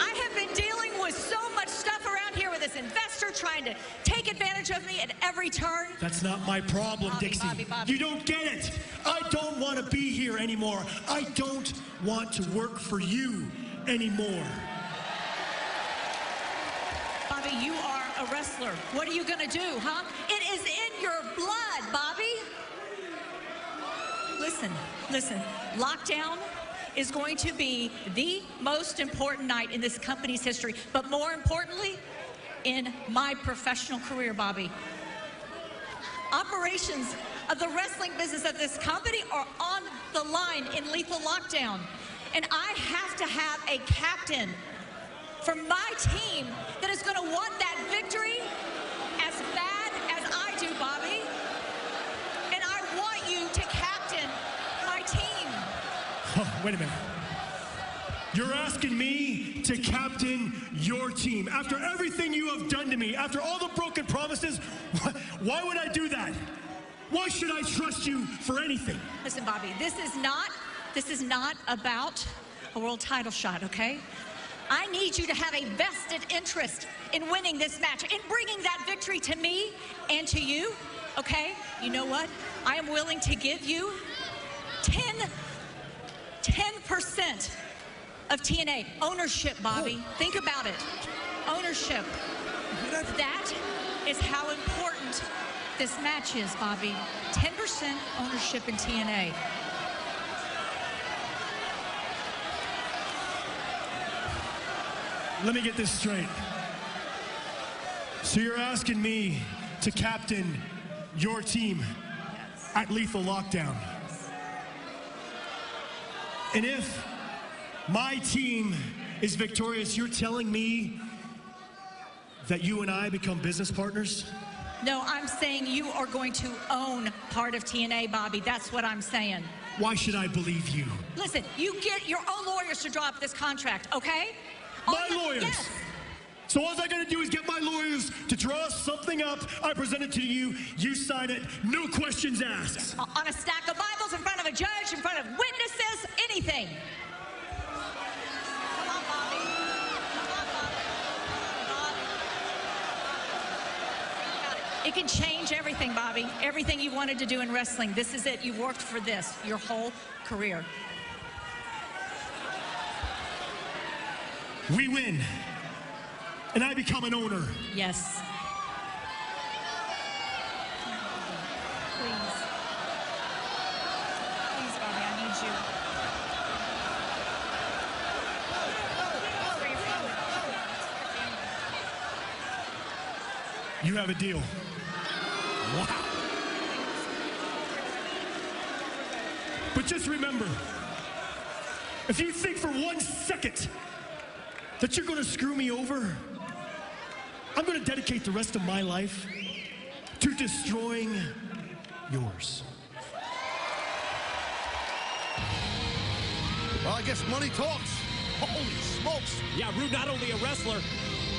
I have been dealing with so much stuff around here with this investor trying to take advantage of me at every turn. That's not my problem, Dixie. Bobby. You don't get it. I don't want to be here anymore. I don't want to work for you anymore. Bobby, you are a wrestler. What are you going to do, huh? It is in your blood, Bobby. Listen. Lockdown is going to be the most important night in this company's history, but more importantly, in my professional career, Bobby. operations of the wrestling business of this company are on the line in lethal lockdown. And I have to have a captain from my team that is going to want that victory as bad as I do, Bobby. And I want you to captain my team. Oh, wait a minute. You're asking me to captain your team. After everything you have done to me, after all the broken promises, why would I do that? Why should I trust you for anything? Listen, Bobby, this is not about a world title shot, okay? I need you to have a vested interest in winning this match, in bringing that victory to me and to you, okay? You know what? I am willing to give you 10% of TNA ownership, Bobby. Think about it. Ownership. That is how important this match is, Bobby. 10% ownership in TNA. Let me get this straight. So you're asking me to captain your team at Lethal Lockdown. And if my team is victorious, you're telling me that you and I become business partners? No, I'm saying you are going to own part of TNA, Bobby. That's what I'm saying. Why should I believe you? Listen, you get your own lawyers to draw up this contract, okay? My lawyers? Yes. So all I gotta do is get my lawyers to draw something up, I present it to you, you sign it, no questions asked. On a stack of Bibles, in front of a judge, in front of witnesses, anything. Come on, Bobby. Come on, Bobby. It can change everything, Bobby. Everything you wanted to do in wrestling. This is it. You've worked for this your whole career. We win, and I become an owner. Yes. Please. Please, Bobby, I need you. You have a deal. Wow. But just remember, if you think for 1 second that you're going to screw me over, I'm going to dedicate the rest of my life to destroying yours. Well, I guess money talks. Holy smokes. Yeah, Rude, not only a wrestler,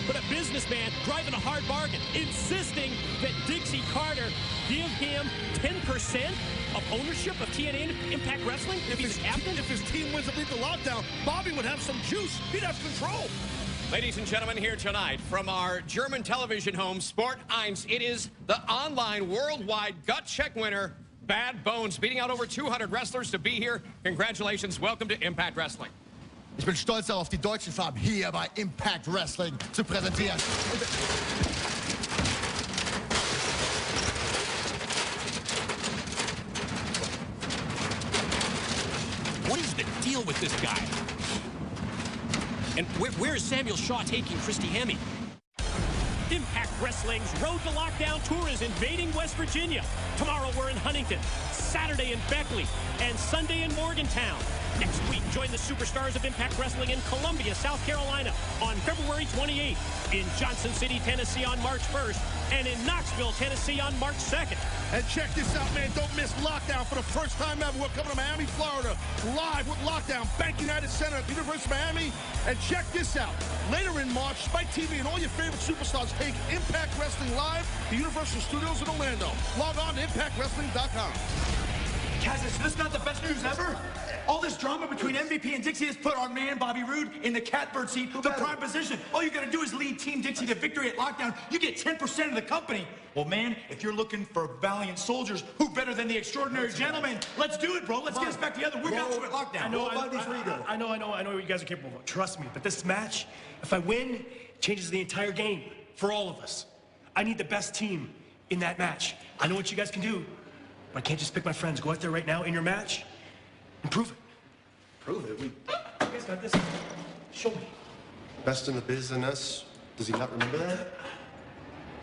but a businessman driving a hard bargain, insisting that Dixie Carter give him 10% of ownership of TNA Impact Wrestling if he's the captain. If his team wins the Lethal Lockdown, Bobby would have some juice. He'd have control. Ladies and gentlemen, here tonight from our German television home, Sport 1, it is the online worldwide gut check winner, Bad Bones, beating out over 200 wrestlers to be here. Congratulations. Welcome to Impact Wrestling. Ich bin stolz darauf, die deutschen Farben hier bei Impact Wrestling zu präsentieren. What is the deal with this guy? And where is Samuel Shaw taking Christy Hemme? Impact Wrestling's Road to Lockdown tour is invading West Virginia. Tomorrow we're in Huntington, Saturday in Beckley, and Sunday in Morgantown. Next week, join the superstars of Impact Wrestling in Columbia, South Carolina on February 28th, in Johnson City, Tennessee on March 1st, and in Knoxville, Tennessee on March 2nd. And check this out, man. Don't miss Lockdown for the first time ever. We're coming to Miami, Florida, live with Lockdown, Bank United Center at the University of Miami. And check this out. Later in March, Spike TV and all your favorite superstars take Impact Wrestling live at the Universal Studios in Orlando. Log on to ImpactWrestling.com. Kaz, is this not the best news ever? All this drama between MVP and Dixie has put our man, Bobby Roode, in the catbird seat, the prime position. All you gotta do is lead Team Dixie to victory at Lockdown. You get 10% of the company. Well, man, if you're looking for valiant soldiers, who better than the extraordinary gentleman? Let's do it, bro. Let's get us back together. We got you at Lockdown. I know what you guys are capable of. Trust me, but this match, if I win, it changes the entire game for all of us. I need the best team in that match. I know what you guys can do, but I can't just pick my friends. Go out there right now in your match and prove it. Prove it? You guys got this. Show me. Best in the business. Does he not remember that?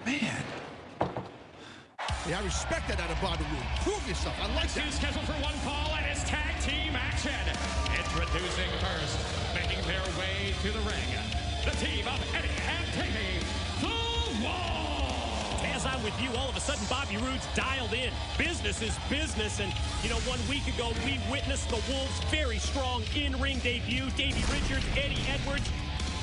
Man. Yeah, I respect that out of Bobby Roode. Prove yourself. I like that. Two scheduled for one fall, and it's tag team action. Introducing first, making their way to the ring, the team of Eddie and Davey, the Wall. As I'm with you, all of a sudden Bobby Roode's dialed in. Business is business, and you know, 1 week ago we witnessed the Wolves' very strong in-ring debut. Davey Richards, Eddie Edwards.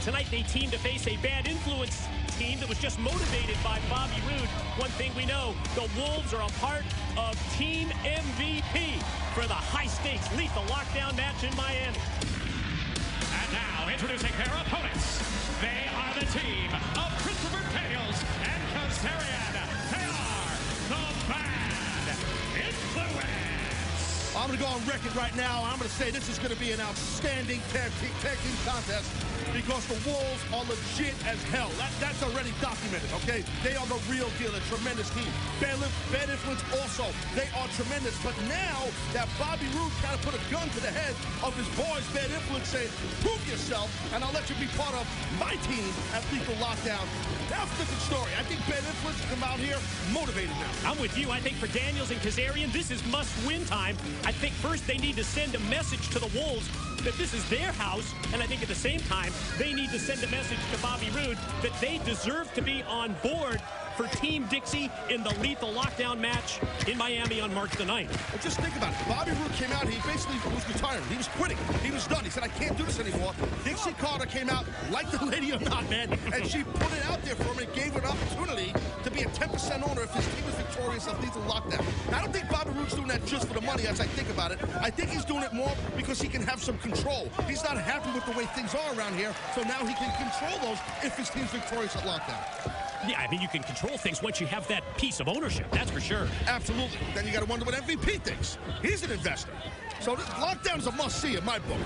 Tonight they team to face a bad influence team that was just motivated by Bobby Roode. One thing we know, the Wolves are a part of Team MVP for the high-stakes lethal lockdown match in Miami. And now, introducing their opponents. They are the team of Christopher Daniels and Kazarian. They are the Bad Influence. I'm going to go on record right now. I'm going to say this is going to be an outstanding tag team contest because the Wolves are legit as hell. That's already documented, okay? They are the real deal, a tremendous team. Bad Influence also, they are tremendous. But now that Bobby Roode kind of put a gun to the head of his boys, Bad Influence, saying, prove yourself, and I'll let you be part of my team at Lethal Lockdown. That's a different story. I think Bad Influence come out here motivated now. I'm with you. I think for Daniels and Kazarian, this is must-win time. I think first they need to send a message to the Wolves that this is their house, and I think at the same time, they need to send a message to Bobby Roode that they deserve to be on board for Team Dixie in the Lethal Lockdown match in Miami on March the 9th. Well, just think about it. Bobby Roode came out, he basically was retiring. He was quitting. He was done. He said, I can't do this anymore. Dixie Carter came out, like the lady or not, man, and she put it out there for him and gave her an opportunity to be a 10% owner if his team is victorious at Lethal Lockdown. Now, I don't think Bobby Roode's doing that just for the money as I think about it. I think he's doing it more because he can have some control. He's not happy with the way things are around here, so now he can control those if his team's victorious at Lockdown. Yeah, I mean, you can control things once you have that piece of ownership, that's for sure. Absolutely. Then you got to wonder what MVP thinks. He's an investor. So this Lockdown is a must-see in my book.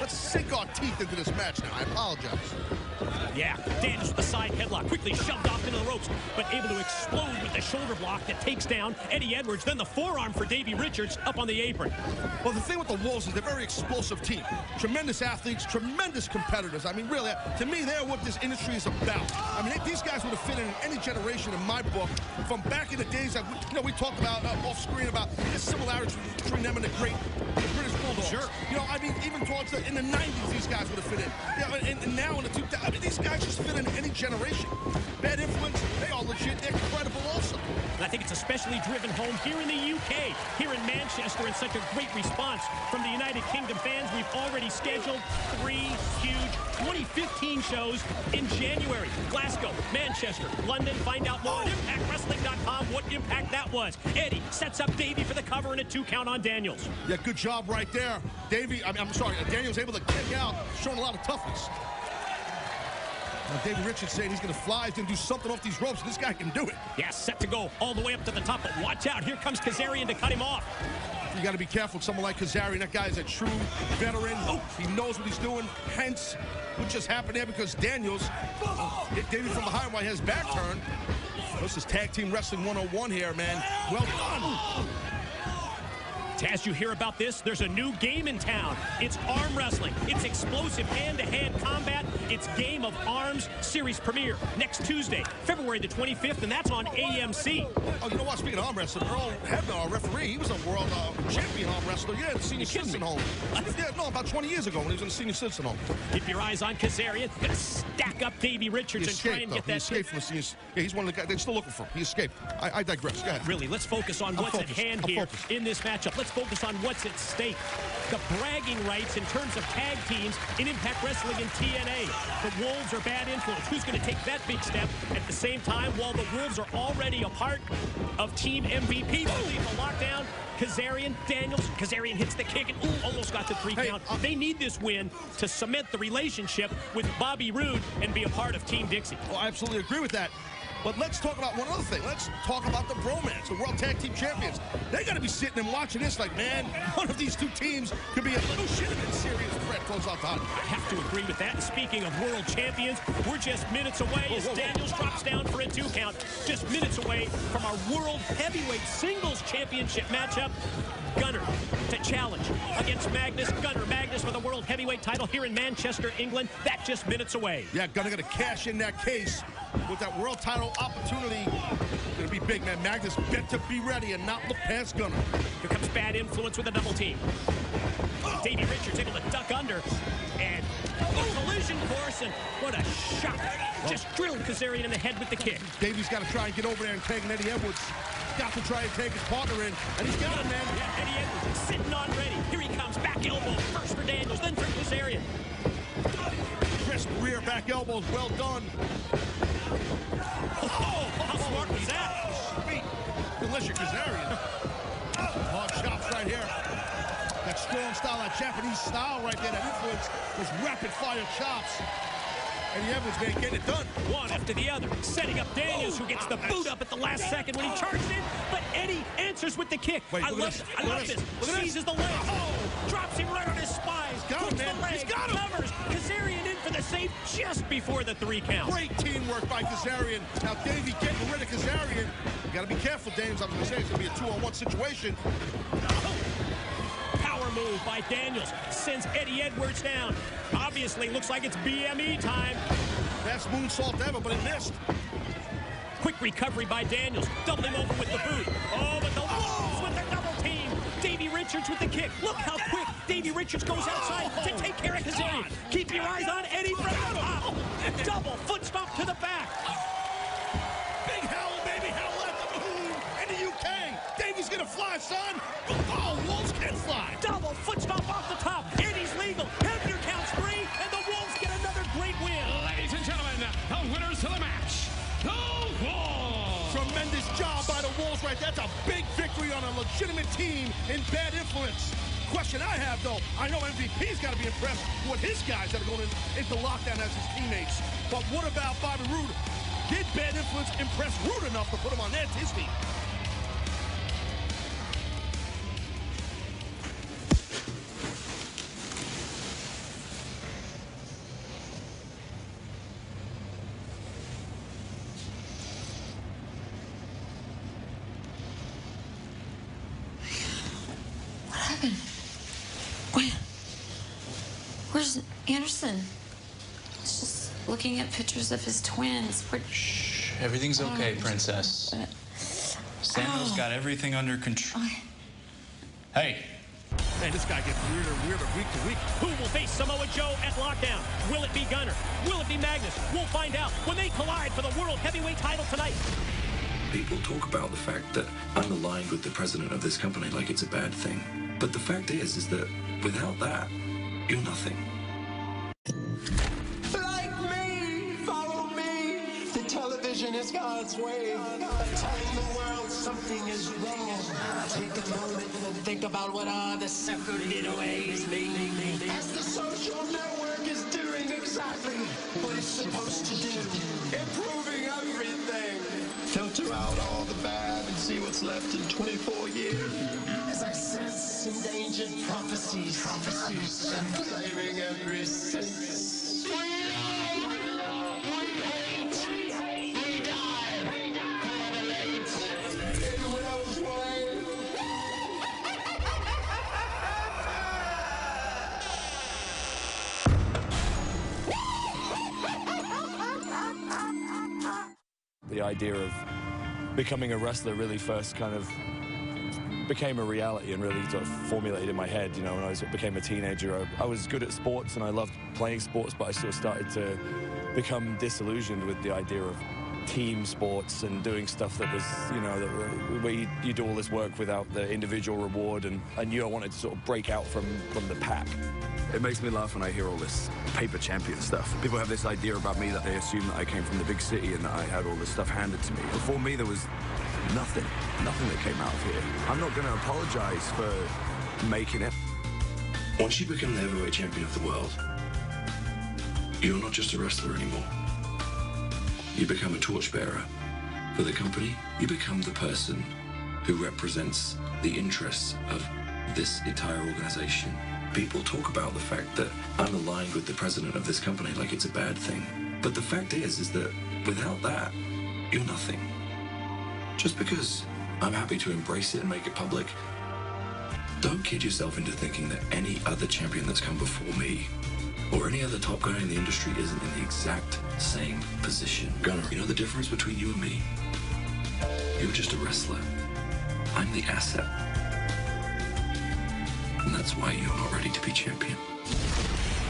Let's sink our teeth into this match now. I apologize. Yeah, Daniels with the side headlock, quickly shoved off into the ropes, but able to explode with the shoulder block that takes down Eddie Edwards, then the forearm for Davey Richards up on the apron. Well, the thing with the Wolves is they're a very explosive team. Tremendous athletes, tremendous competitors. I mean, really, to me, they're what this industry is about. I mean, these guys would have fit in any generation in my book from back in the days that, we talked about off screen about the similarities between them and the great British Bulldogs. Sure. You know, I mean, even towards in the 90s, these guys would have fit in. You know, and now in the 2000s, I mean, these guys just fit in any generation. Bad Influence, they are legit. They're incredible also. And I think it's especially driven home here in the UK, here in Manchester, and such a great response from the United Kingdom fans. We've already scheduled 3 huge 2015 shows in January. Glasgow, Manchester, London. Find out more at ImpactWrestling.com what Impact that was. Eddie sets up Davey for the cover and a 2 count on Daniels. Yeah, good job right there. Daniels able to kick out, showing a lot of toughness. Now, Davey Richards saying he's going to fly, he's going to do something off these ropes. This guy can do it. Yeah, set to go all the way up to the top, but watch out. Here comes Kazarian to cut him off. You got to be careful with someone like Kazarian. That guy is a true veteran. He knows what he's doing. Hence, what just happened there because Daniels hit Davey from behind while he has back turned. This is Tag Team Wrestling 101 here, man. Well done. As you hear about this, there's a new game in town. It's arm wrestling. It's explosive hand-to-hand combat. It's Game of Arms series premiere next Tuesday, February the 25th, and that's on AMC. Oh, you know what? Speaking of arm wrestling, Earl Hebner, our referee, he was a world champion arm wrestler. Yeah, the senior citizen home. Yeah, no, about 20 years ago when he was in the senior citizen home. Keep your eyes on Kazarian. Gonna stack up Davey Richards and try and get that. He escaped from the senior. Yeah, he's one of the guys. They're still looking for him. He escaped. I digress. Go ahead. Really, let's focus on what's at hand here in this matchup. Let's focus on what's at stake. The bragging rights in terms of tag teams in Impact Wrestling and TNA. The Wolves are Bad Influence. Who's going to take that big step at the same time while the Wolves are already a part of Team MVP? The Lethal Lockdown. Kazarian, Daniels. Kazarian hits the kick and almost got the 3 count. They need this win to cement the relationship with Bobby Roode and be a part of Team Dixie. Oh, I absolutely agree with that. But let's talk about one other thing. Let's talk about the bromance, the World Tag Team Champions. They got to be sitting and watching this like, man, one of these two teams could be a little serious threat close out time. I have to agree with that. And speaking of world champions, we're just minutes away as Daniels drops down for a 2 count. Just minutes away from our World Heavyweight Singles Championship matchup. Gunner to challenge against Magnus. Gunner Magnus for the World Heavyweight title here in Manchester, England. That's just minutes away. Yeah, Gunner going to cash in that case with that world title opportunity. Going to be big, man. Magnus better be ready and not look past Gunner. Here comes Bad Influence with a double team. Davey Richards able to duck under. And collision course, and what a shot. Just drilled Kazarian in the head with the kick. Davey's got to try and get over there and tag Eddie Edwards. Got to try and take his partner in, and he's got him, man. Yeah, Eddie Edwards sitting on ready. Here he comes, back elbow, first for Daniels, then for Kazarian. Crisp rear back elbows, well done. Oh, how smart was that? Sweet. Unless you're Kazarian. Hard chops right here. That strong style, that Japanese style right there, that influence, those rapid fire chops. Eddie Edwards, man, getting it done. One after the other, setting up Daniels, who gets the boot up at the last second when he charged in, but Eddie answers with the kick. I love this. Seizes the leg. Oh, drops him right on his spine. Got him, man. He's got him. Covers. Kazarian in for the save just before the 3 count. Great teamwork by Kazarian. Now, Davey getting rid of Kazarian. You got to be careful, James. I was going to say it's going to be a 2-on-1 situation. Power move by Daniels sends Eddie Edwards down. Obviously, looks like it's BME time. Best moonsault ever, but it missed. Quick recovery by Daniels. Double him over with the boot. Oh, but the Wolves with the double team. Davey Richards with the kick. Look how quick Davey Richards goes outside to take care of Kazarian. Keep your eyes on Eddie from the top. Double foot stomp to the back. Big howl, baby, howl at the moon in the UK. Davey's going to fly, son. Oh, Wolves can fly. Double foot stomp off the top. Eddie's legal. Hebner counts 3, and the Wolves get another great win. Ladies and gentlemen, the winners of the match, the Wolves. Tremendous job by the Wolves right there. That's a big victory on a legitimate team in Bad Influence. Question I have, though, I know MVP's got to be impressed with his guys that are going into lockdown as his teammates. But what about Bobby Roode? Did Bad Influence impress Roode enough to put him on his team? Where's Anderson? He's just looking at pictures of his twins. Shh. Everything's okay, Princess. Samuel's got everything under control. Hey. Man, this guy gets weirder and weirder week to week. Who will face Samoa Joe at lockdown? Will it be Gunner? Will it be Magnus? We'll find out when they collide for the World Heavyweight title tonight. People talk about the fact that I'm aligned with the president of this company like it's a bad thing. But the fact is that without that, you're nothing. Like me, follow me. The television is God's way. Telling the world something is wrong. Take a moment and think about what are the separated ways mean. As the social network is doing exactly what it's supposed to do. Improving everything. Filter out all the bad and see what's left in 24 years. As I sense endangered prophecies, claiming every sense. We hate, we die, annihilate, in Will's way. The idea of becoming a wrestler really first kind of became a reality and really sort of formulated in my head, you know, when I became a teenager. I was good at sports and I loved playing sports, but I sort of started to become disillusioned with the idea of team sports and doing stuff that was, you know, where you do all this work without the individual reward, and I knew I wanted to sort of break out from the pack. It makes me laugh when I hear all this paper champion stuff. People have this idea about me that they assume that I came from the big city and that I had all this stuff handed to me. Before me, there was nothing that came out of here. I'm not going to apologize for making it. Once you become the heavyweight champion of the world, you're not just a wrestler anymore. You become a torchbearer for the company. You become the person who represents the interests of this entire organization. People talk about the fact that I'm aligned with the president of this company like it's a bad thing. But the fact is that without that, you're nothing. Just because I'm happy to embrace it and make it public, don't kid yourself into thinking that any other champion that's come before me or any other top guy in the industry isn't in the exact same position. Gunner, you know the difference between you and me? You're just a wrestler. I'm the asset. And that's why you're not ready to be champion.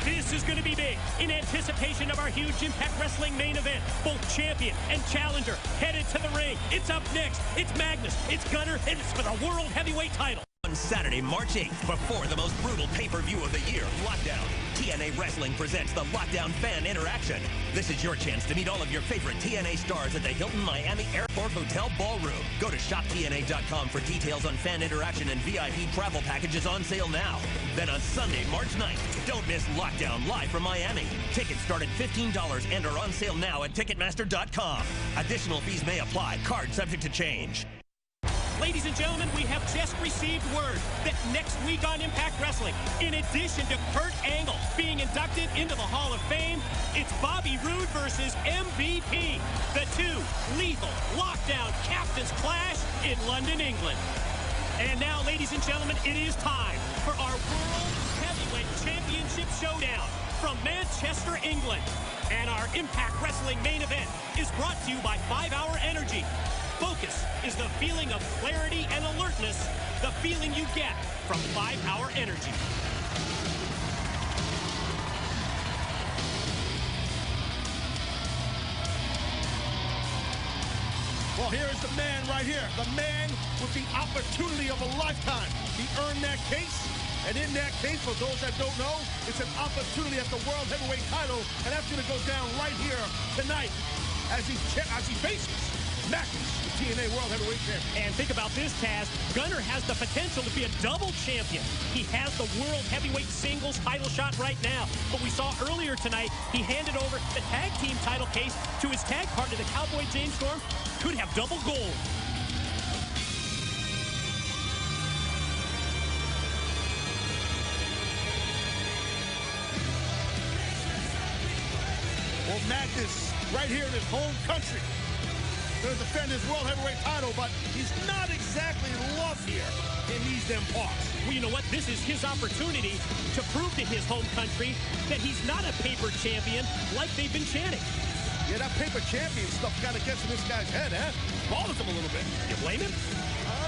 This is going to be big. In anticipation of our huge Impact Wrestling main event, both champion and challenger headed to the ring. It's up next. It's Magnus. It's Gunner. And it's for the World Heavyweight title. On Saturday, March 8th, before the most brutal pay-per-view of the year, Lockdown. TNA Wrestling presents the Lockdown Fan Interaction. This is your chance to meet all of your favorite TNA stars at the Hilton Miami Airport Hotel Ballroom. Go to shoptna.com for details on fan interaction and VIP travel packages on sale now. Then on Sunday, March 9th, don't miss Lockdown live from Miami. Tickets start at $15 and are on sale now at Ticketmaster.com. Additional fees may apply. Card subject to change. Ladies and gentlemen, we have just received word that next week on Impact Wrestling, in addition to Kurt Angle being inducted into the Hall of Fame, it's Bobby Roode versus MVP. The two lethal lockdown captains clash in London, England. And now, ladies and gentlemen, it is time for our World Heavyweight Championship Showdown from Manchester, England. And our Impact Wrestling main event is brought to you by 5 Hour Energy. Focus is the feeling of clarity and alertness, the feeling you get from 5 Hour Energy. Well, here is the man right here, the man with the opportunity of a lifetime. He earned that case, and in that case, for those that don't know, it's an opportunity at the World Heavyweight title, and that's going to go down right here tonight as he faces Magnus, the TNA World Heavyweight Champion. And think about this, Taz. Gunner has the potential to be a double champion. He has the World Heavyweight Singles title shot right now. But we saw earlier tonight, he handed over the tag team title case to his tag partner, the Cowboy James Storm. Could have double gold. Well, Magnus, right here in his home country, going to defend his World Heavyweight title, but he's not exactly loved here in these them parts. Well, you know what? This is his opportunity to prove to his home country that he's not a paper champion like they've been chanting. Yeah, that paper champion stuff kind of gets in this guy's head, huh? Bothers him a little bit. You blame him?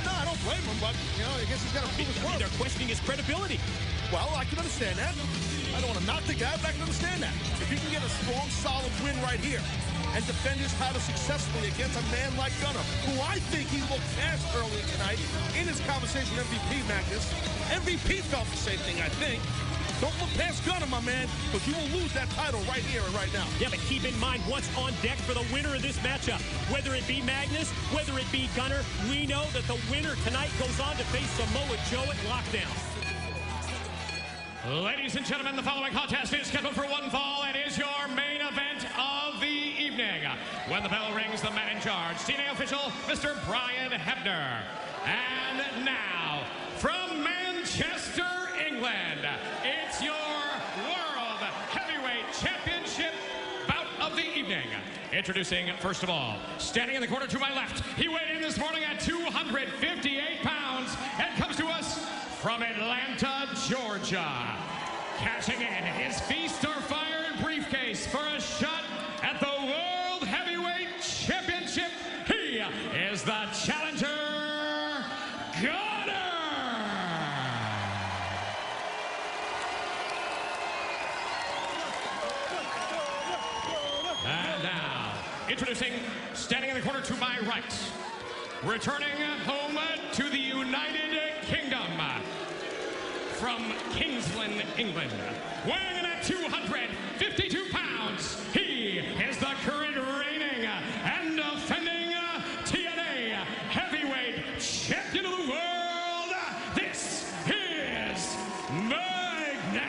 No, I don't blame him, but, you know, I guess he's got to prove his worth. They're questioning his credibility. Well, I can understand that. I don't want to knock the guy, but I can understand that. If he can get a strong, solid win right here and defend his title successfully against a man like Gunner, who I think he looked past earlier tonight in his conversation with MVP, Magnus. MVP felt the same thing, I think. Don't look past Gunner, my man, because you will lose that title right here and right now. Yeah, but keep in mind what's on deck for the winner of this matchup. Whether it be Magnus, whether it be Gunner, we know that the winner tonight goes on to face Samoa Joe at Lockdown. Ladies and gentlemen, the following contest is scheduled for one fall and is your main event of the evening. When the bell rings, the man in charge, TNA official, Mr. Brian Hebner. And now, from Manchester, England, it's your World Heavyweight Championship bout of the evening. Introducing, first of all, standing in the corner to my left, he weighed in this morning at 258 pounds and comes to us from Atlanta, Georgia. Cashing in his Feast or Fire briefcase for a shot at the World Heavyweight Championship, he is the challenger, Gunner! And now, introducing, standing in the corner to my right, returning home to the United Kingdom, from Kingsland, England, weighing in at 252 pounds, he is the current reigning and defending TNA Heavyweight Champion of the World. This is Magnus.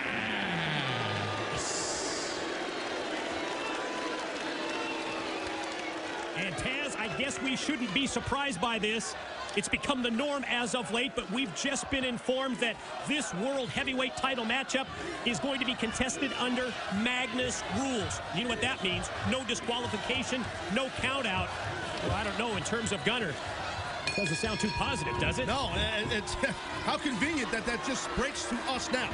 And Taz, I guess we shouldn't be surprised by this. It's become the norm as of late, but we've just been informed that this World Heavyweight title matchup is going to be contested under Magnus rules. You know what that means? No disqualification, no count out. Well, I don't know in terms of Gunner. Doesn't sound too positive, does it? No, it's how convenient that just breaks to us now.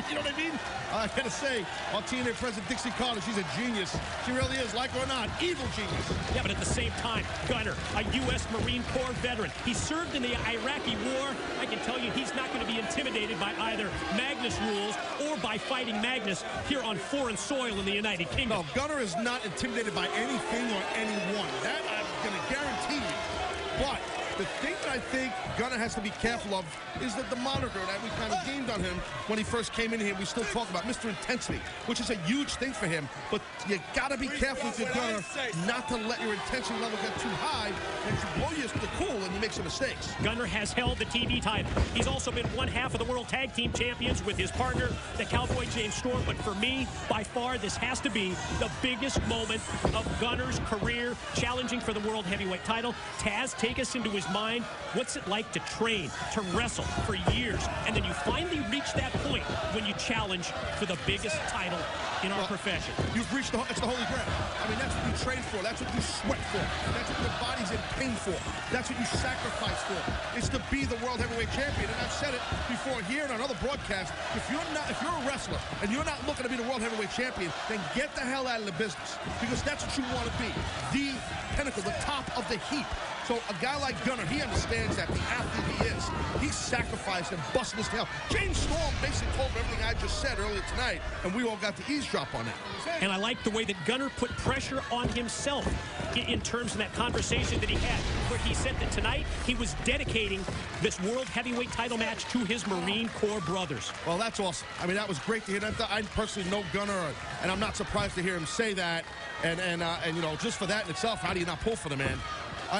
You know what I mean? I gotta say, our TNA president, Dixie Carter, she's a genius. She really is, like her or not, evil genius. Yeah, but at the same time, Gunner, a U.S. Marine Corps veteran. He served in the Iraqi war. I can tell you he's not going to be intimidated by either Magnus rules or by fighting Magnus here on foreign soil in the United Kingdom. No, Gunner is not intimidated by anything or anyone. That I'm going to guarantee you. But the thing that I think Gunner has to be careful of is that the monitor that we kind of gained on him when he first came in here, we still talk about Mr. Intensity, which is a huge thing for him. But you got to be careful with your Gunner not to let your intensity level get too high and you blow your cool and you make some mistakes. Gunner has held the TV title. He's also been one half of the World Tag Team Champions with his partner, the Cowboy James Storm. But for me, by far, this has to be the biggest moment of Gunner's career, challenging for the World Heavyweight title. Taz, take us into his mind. What's it like to train, to wrestle for years, and then you finally reach that point when you challenge for the biggest title in our profession? You've reached it's the holy grail. I mean, that's what you train for. That's what you sweat for. That's what your body's in pain for. That's what you sacrifice for. It's to be the World Heavyweight Champion. And I've said it before here and on other broadcasts. If you're a wrestler and you're not looking to be the World Heavyweight Champion, then get the hell out of the business, because that's what you want to be. The pinnacle, the top of the heap. So a guy like Gunner, he understands that, the athlete he is. He sacrificed and busted his tail. James Storm basically told him everything I just said earlier tonight, and we all got to eavesdrop on that. And I like the way that Gunner put pressure on himself in terms of that conversation that he had, where he said that tonight he was dedicating this World Heavyweight title match to his Marine Corps brothers. Well, that's awesome. I mean, that was great to hear. I personally know Gunner, and I'm not surprised to hear him say that. And you know, just for that in itself, how do you not pull for the man?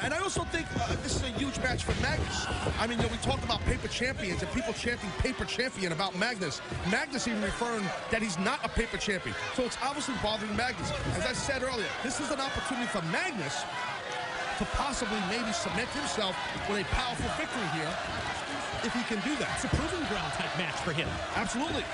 And I also think this is a huge match for Magnus. I mean, you know, we talked about paper champions and people chanting paper champion about Magnus. Magnus even referring that he's not a paper champion. So it's obviously bothering Magnus. As I said earlier, this is an opportunity for Magnus to possibly maybe cement himself with a powerful victory here, if he can do that. It's a proving ground type match for him. Absolutely.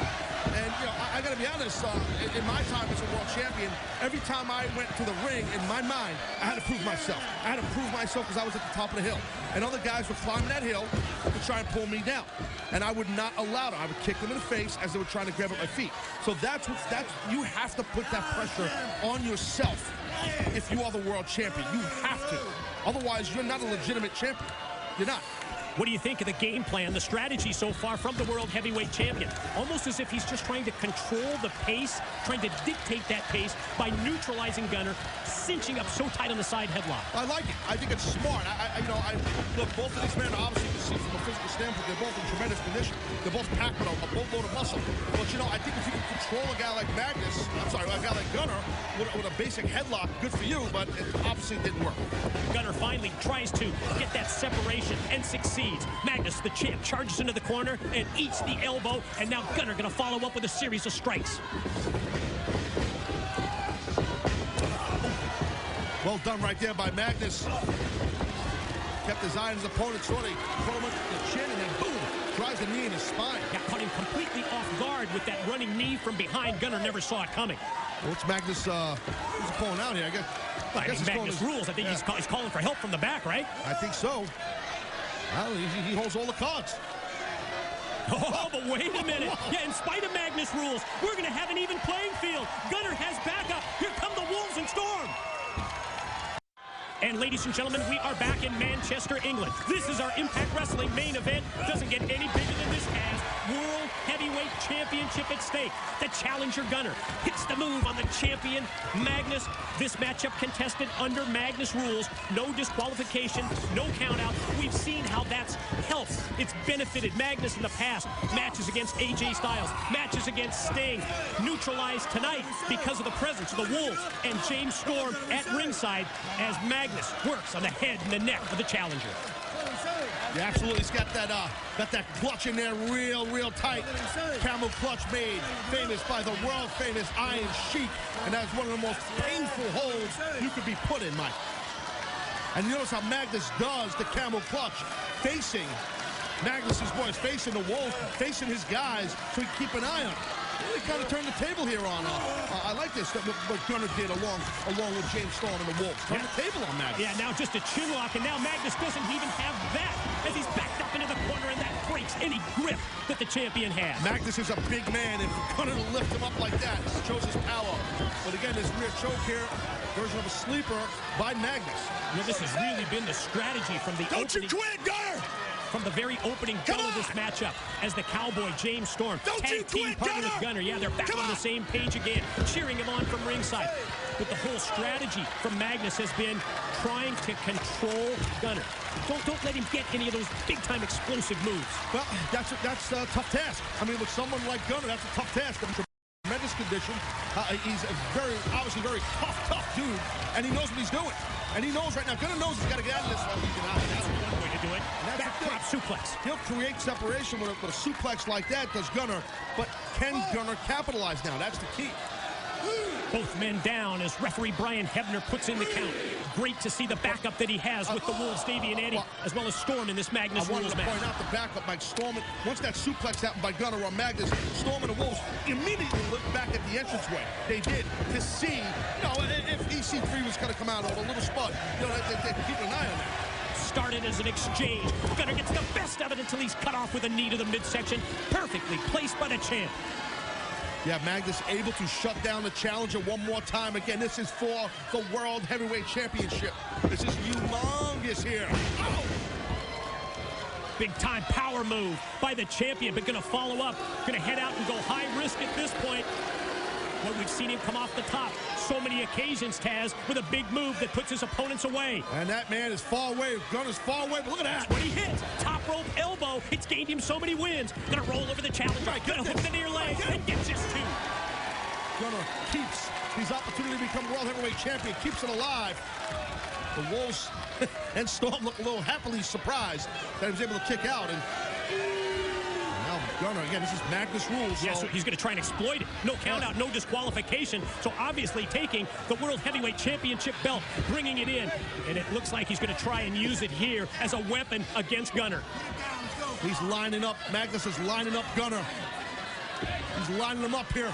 And, you know, I got to be honest, in my time as a world champion, every time I went to the ring, in my mind, I had to prove myself. I had to prove myself because I was at the top of the hill. And other guys were climbing that hill to try and pull me down. And I would not allow them. I would kick them in the face as they were trying to grab at my feet. So you have to put that pressure on yourself if you are the world champion. You have to. Otherwise, you're not a legitimate champion. You're not. What do you think of the game plan, the strategy so far from the World Heavyweight Champion? Almost as if he's just trying to control the pace, trying to dictate that pace by neutralizing Gunner, cinching up so tight on the side headlock. I like it. I think it's smart. Look, both of these men, obviously, you can see from a physical standpoint, they're both in tremendous condition. They're both packed with a boatload of muscle. But, you know, I think if you can control a guy like Magnus, a guy like Gunner, with a basic headlock, good for you, but it obviously didn't work. Gunner finally tries to get that separation and succeeds. Magnus, the champ, charges into the corner and eats the elbow, and now Gunner going to follow up with a series of strikes. Well done right there by Magnus. Kept his eye on his opponent, sort of put him under the chin, and then boom, drives the knee in his spine. Got caught him completely off guard with that running knee from behind. Gunner never saw it coming. What's Magnus who's calling out here? I guess Magnus rules. I think he's calling for help from the back, right? I think so. Well, he holds all the cards. Oh, but wait a minute. Yeah, in spite of Magnus rules, we're going to have an even playing field. Gunner has backup. Here come the Wolves and Storm. And ladies and gentlemen, we are back in Manchester, England. This is our Impact Wrestling main event. Doesn't get any bigger than this has. World Heavyweight Championship at stake. The challenger Gunner hits the move on the champion Magnus. This matchup contested under Magnus rules. No disqualification, no count out. We've seen how that's helped. It's benefited Magnus in the past. Matches against AJ Styles, matches against Sting. Neutralized tonight because of the presence of the Wolves and James Storm at ringside as Magnus works on the head and the neck of the challenger. Yeah, absolutely. He's got that clutch in there real tight. Camel clutch made famous by the world famous Iron Sheik. And that's one of the most painful holds you could be put in, Mike. And you notice how Magnus does the camel clutch, facing Magnus's boys, facing the Wolves, facing his guys, so he can keep an eye on him. Really kind of turned the table here on. I like this, what Gunner did along with James Storm and the Wolves. Turn the table on Magnus. Yeah, now just a chin lock, and now Magnus doesn't even have that as he's backed up into the corner, and that breaks any grip that the champion has. Magnus is a big man, and for Gunner to lift him up like that shows his power. But again, this rear choke here, version of a sleeper by Magnus. You know, this has really been the strategy from the Don't you quit, Gunner! From the very opening bell of this matchup, as the Cowboy, James Storm, tag team partner with Gunner. Yeah, they're back on the same page again, cheering him on from ringside. But the whole strategy from Magnus has been trying to control Gunner. Don't let him get any of those big-time explosive moves. Well, that's a tough task. I mean, with someone like Gunner, that's a tough task. Tremendous condition. He's a obviously very tough dude, and he knows what he's doing. And he knows right now, Gunner knows he's got to get out of this one. That's one way to do it. Backdrop suplex. He'll create separation with a suplex like that, does Gunner. But can Gunner capitalize now? That's the key. Both men down as referee Brian Hebner puts in the count. Great to see the backup that he has with the Wolves, Davey and Eddie, as well as Storm in this Magnus Rules match. I wanted to point out the backup, Mike. Storm, once that suplex happened by Gunner on Magnus, Storm and the Wolves immediately looked back at the entranceway. They did, to see, you know, if EC3 was going to come out or a little spot, you know, they keep an eye on that. Started as an exchange. Gunner gets the best of it until he's cut off with a knee to the midsection. Perfectly placed by the champ. Yeah, Magnus able to shut down the challenger one more time. Again, this is for the World Heavyweight Championship. This is humongous here. Oh! Big time power move by the champion, but gonna follow up. Gonna head out and go high risk at this point. Well, we've seen him come off the top so many occasions, Taz, with a big move that puts his opponents away. And that man is far away. Gunner's far away, but look at that. That's what he hits. Top rope elbow. It's gained him so many wins. Gonna roll over the challenger. Gonna hook the near leg and get just two. Gunner keeps his opportunity to become World Heavyweight Champion, keeps it alive. The Wolves and Storm look a little happily surprised that he was able to kick out. And now Gunner, again, this is Magnus Rules. Yeah, so he's going to try and exploit it. No count out, no disqualification. So obviously taking the World Heavyweight Championship belt, bringing it in. And it looks like he's going to try and use it here as a weapon against Gunner. He's lining up. Magnus is lining up Gunner. He's lining him up here.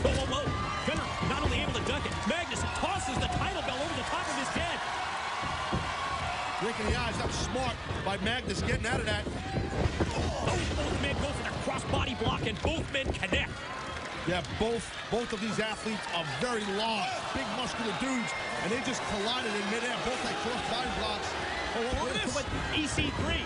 Whoa, whoa, whoa. Gunner not only able to duck it, Magnus tosses the title belt over the top of his head. Blinking the eyes, that was smart by Magnus getting out of that. Both men go for the cross-body block, and both men connect. Yeah, both of these athletes are very long, big muscular dudes, and they just collided in midair. Both like cross-body blocks. Oh, look at this. EC3.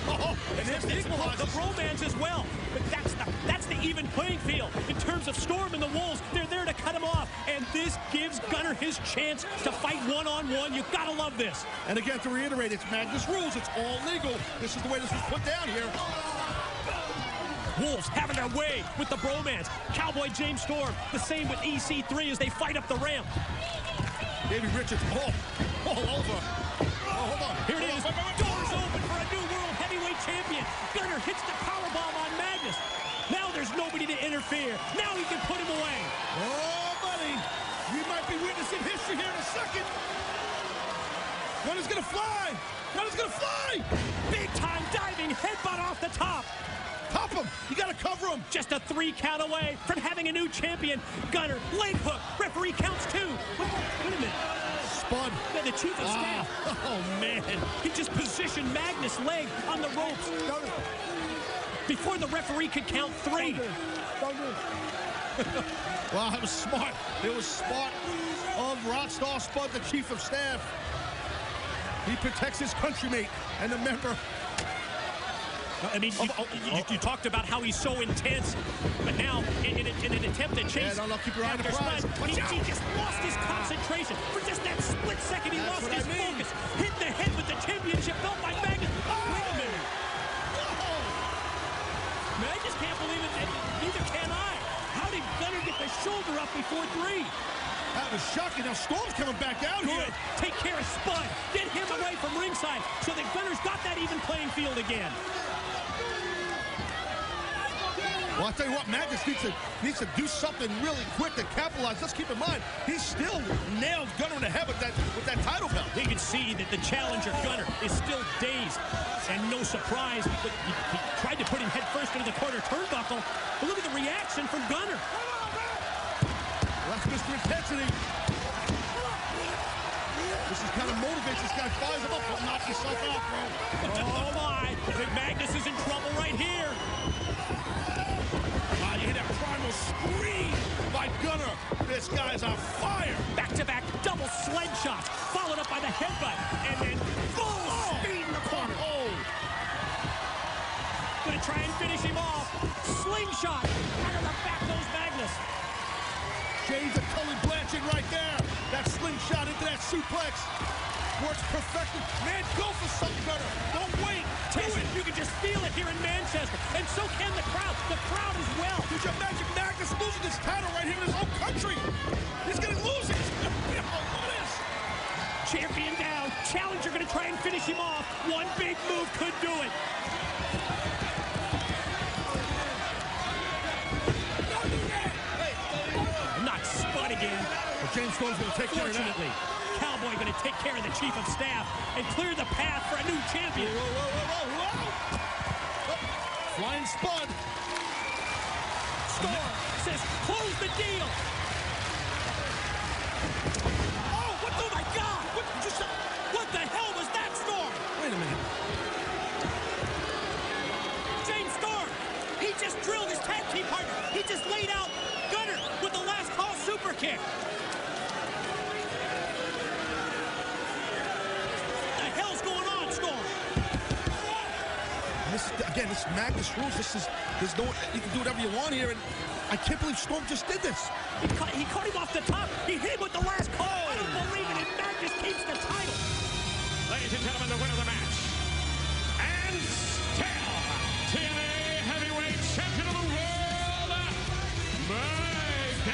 Oh, and there's the equalizer. The bromance as well. But that's the even playing field. In terms of Storm and the Wolves, they're there to cut him off. And this gives Gunner his chance to fight one-on-one. You gotta love this. And again, to reiterate, it's Magnus Rules. It's all legal. This is the way this was put down here. Wolves having their way with the bromance. Cowboy James Storm, the same with EC3 as they fight up the ramp. Davey Richards, all over. Oh, hold on. Here it is. Doors open for a new World Heavyweight Champion. Gunner hits the powerbomb on Magnus. Now there's nobody to interfere. Now he can put him away. Oh, buddy. We might be witnessing history here in a second. Gunner's gonna fly. Gunner's gonna fly. Big time diving headbutt off the top. Top him. You got to cover him. Just a 3 count away from having a new champion. Gunner, leg hook. Referee counts 2. Wait a minute. Spud. Yeah, the chief of staff. Oh, man. He just positioned Magnus' leg on the ropes before the referee could count 3. Wow, that was smart. It was smart of Rockstar Spud, the chief of staff. He protects his countrymate and the member. I mean, you talked about how he's so intense, but now in an attempt to chase keep your eye on the prize. He just lost his concentration. For just that split second, he lost his focus. Hit the head with the championship belt by Magnus. Wait a minute. Magnus can't believe it, and neither can I. How did Gunner get the shoulder up before 3? That was shocking. Now Storm's coming back out here. Take care of Spud. Get him away from ringside so that Gunner's got that even playing field again. Well, I'll tell you what, Magnus needs to do something really quick to capitalize. Let's keep in mind, he still nailed Gunner in the head with that title belt. You can see that the challenger, Gunner, is still dazed. And no surprise, but he tried to put him head first into the corner turnbuckle. But look at the reaction from Gunner. That's Mr. Intensity. This is kind of motivates this guy, fires him up, but knocks himself out, bro. Oh, my. Big Magnus is in trouble right here. You hear that primal scream by Gunner. This guy's on fire. Back-to-back double sled shots, followed up by the headbutt. And then full speed in the corner. Gonna try and finish him off. Slingshot. Out of the back goes Magnus. Shades of Tully Blanchard right there. That slingshot into that suplex. Works perfectly. Man, go for something, Gunner. Don't wait. Do it. You can just feel it here in Manchester. And so can the crowd. The crowd as well. Could you imagine Magnus losing this title right here in his own country? He's going to lose it. Champion down. Challenger going to try and finish him off. One big move could do it. Not spun again. Well, James Storm's going to take care of that. Fortunately, Cowboy going to take care of the Chief of Staff and clear the path for a new champion. Whoa. Flying spud. Storm says, close the deal. Oh my God! What the hell was that, Storm? Wait a minute. James Storm, he just drilled his tag team partner. He just laid out Gunner with the last call super kick. What the hell's going on, Storm? This is Magnus rules. There's no, you can do whatever you want here, and I can't believe Storm just did this. He caught him off the top. He hit him with the last call. I don't believe it. And Magnus keeps the title. Ladies and gentlemen, the winner of the match, and still TNA Heavyweight Champion of the World, Magnus.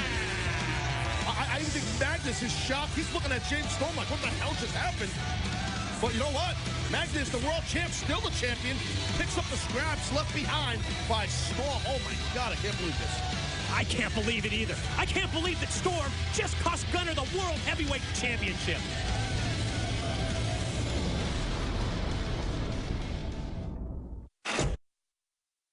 I even think Magnus is shocked. He's looking at James Storm like, what the hell just happened? But you know what? Magnus, the world champ, still the champion, picks up the scraps left behind by Storm. Oh, my God, I can't believe this. I can't believe it either. I can't believe that Storm just cost Gunner the World Heavyweight Championship.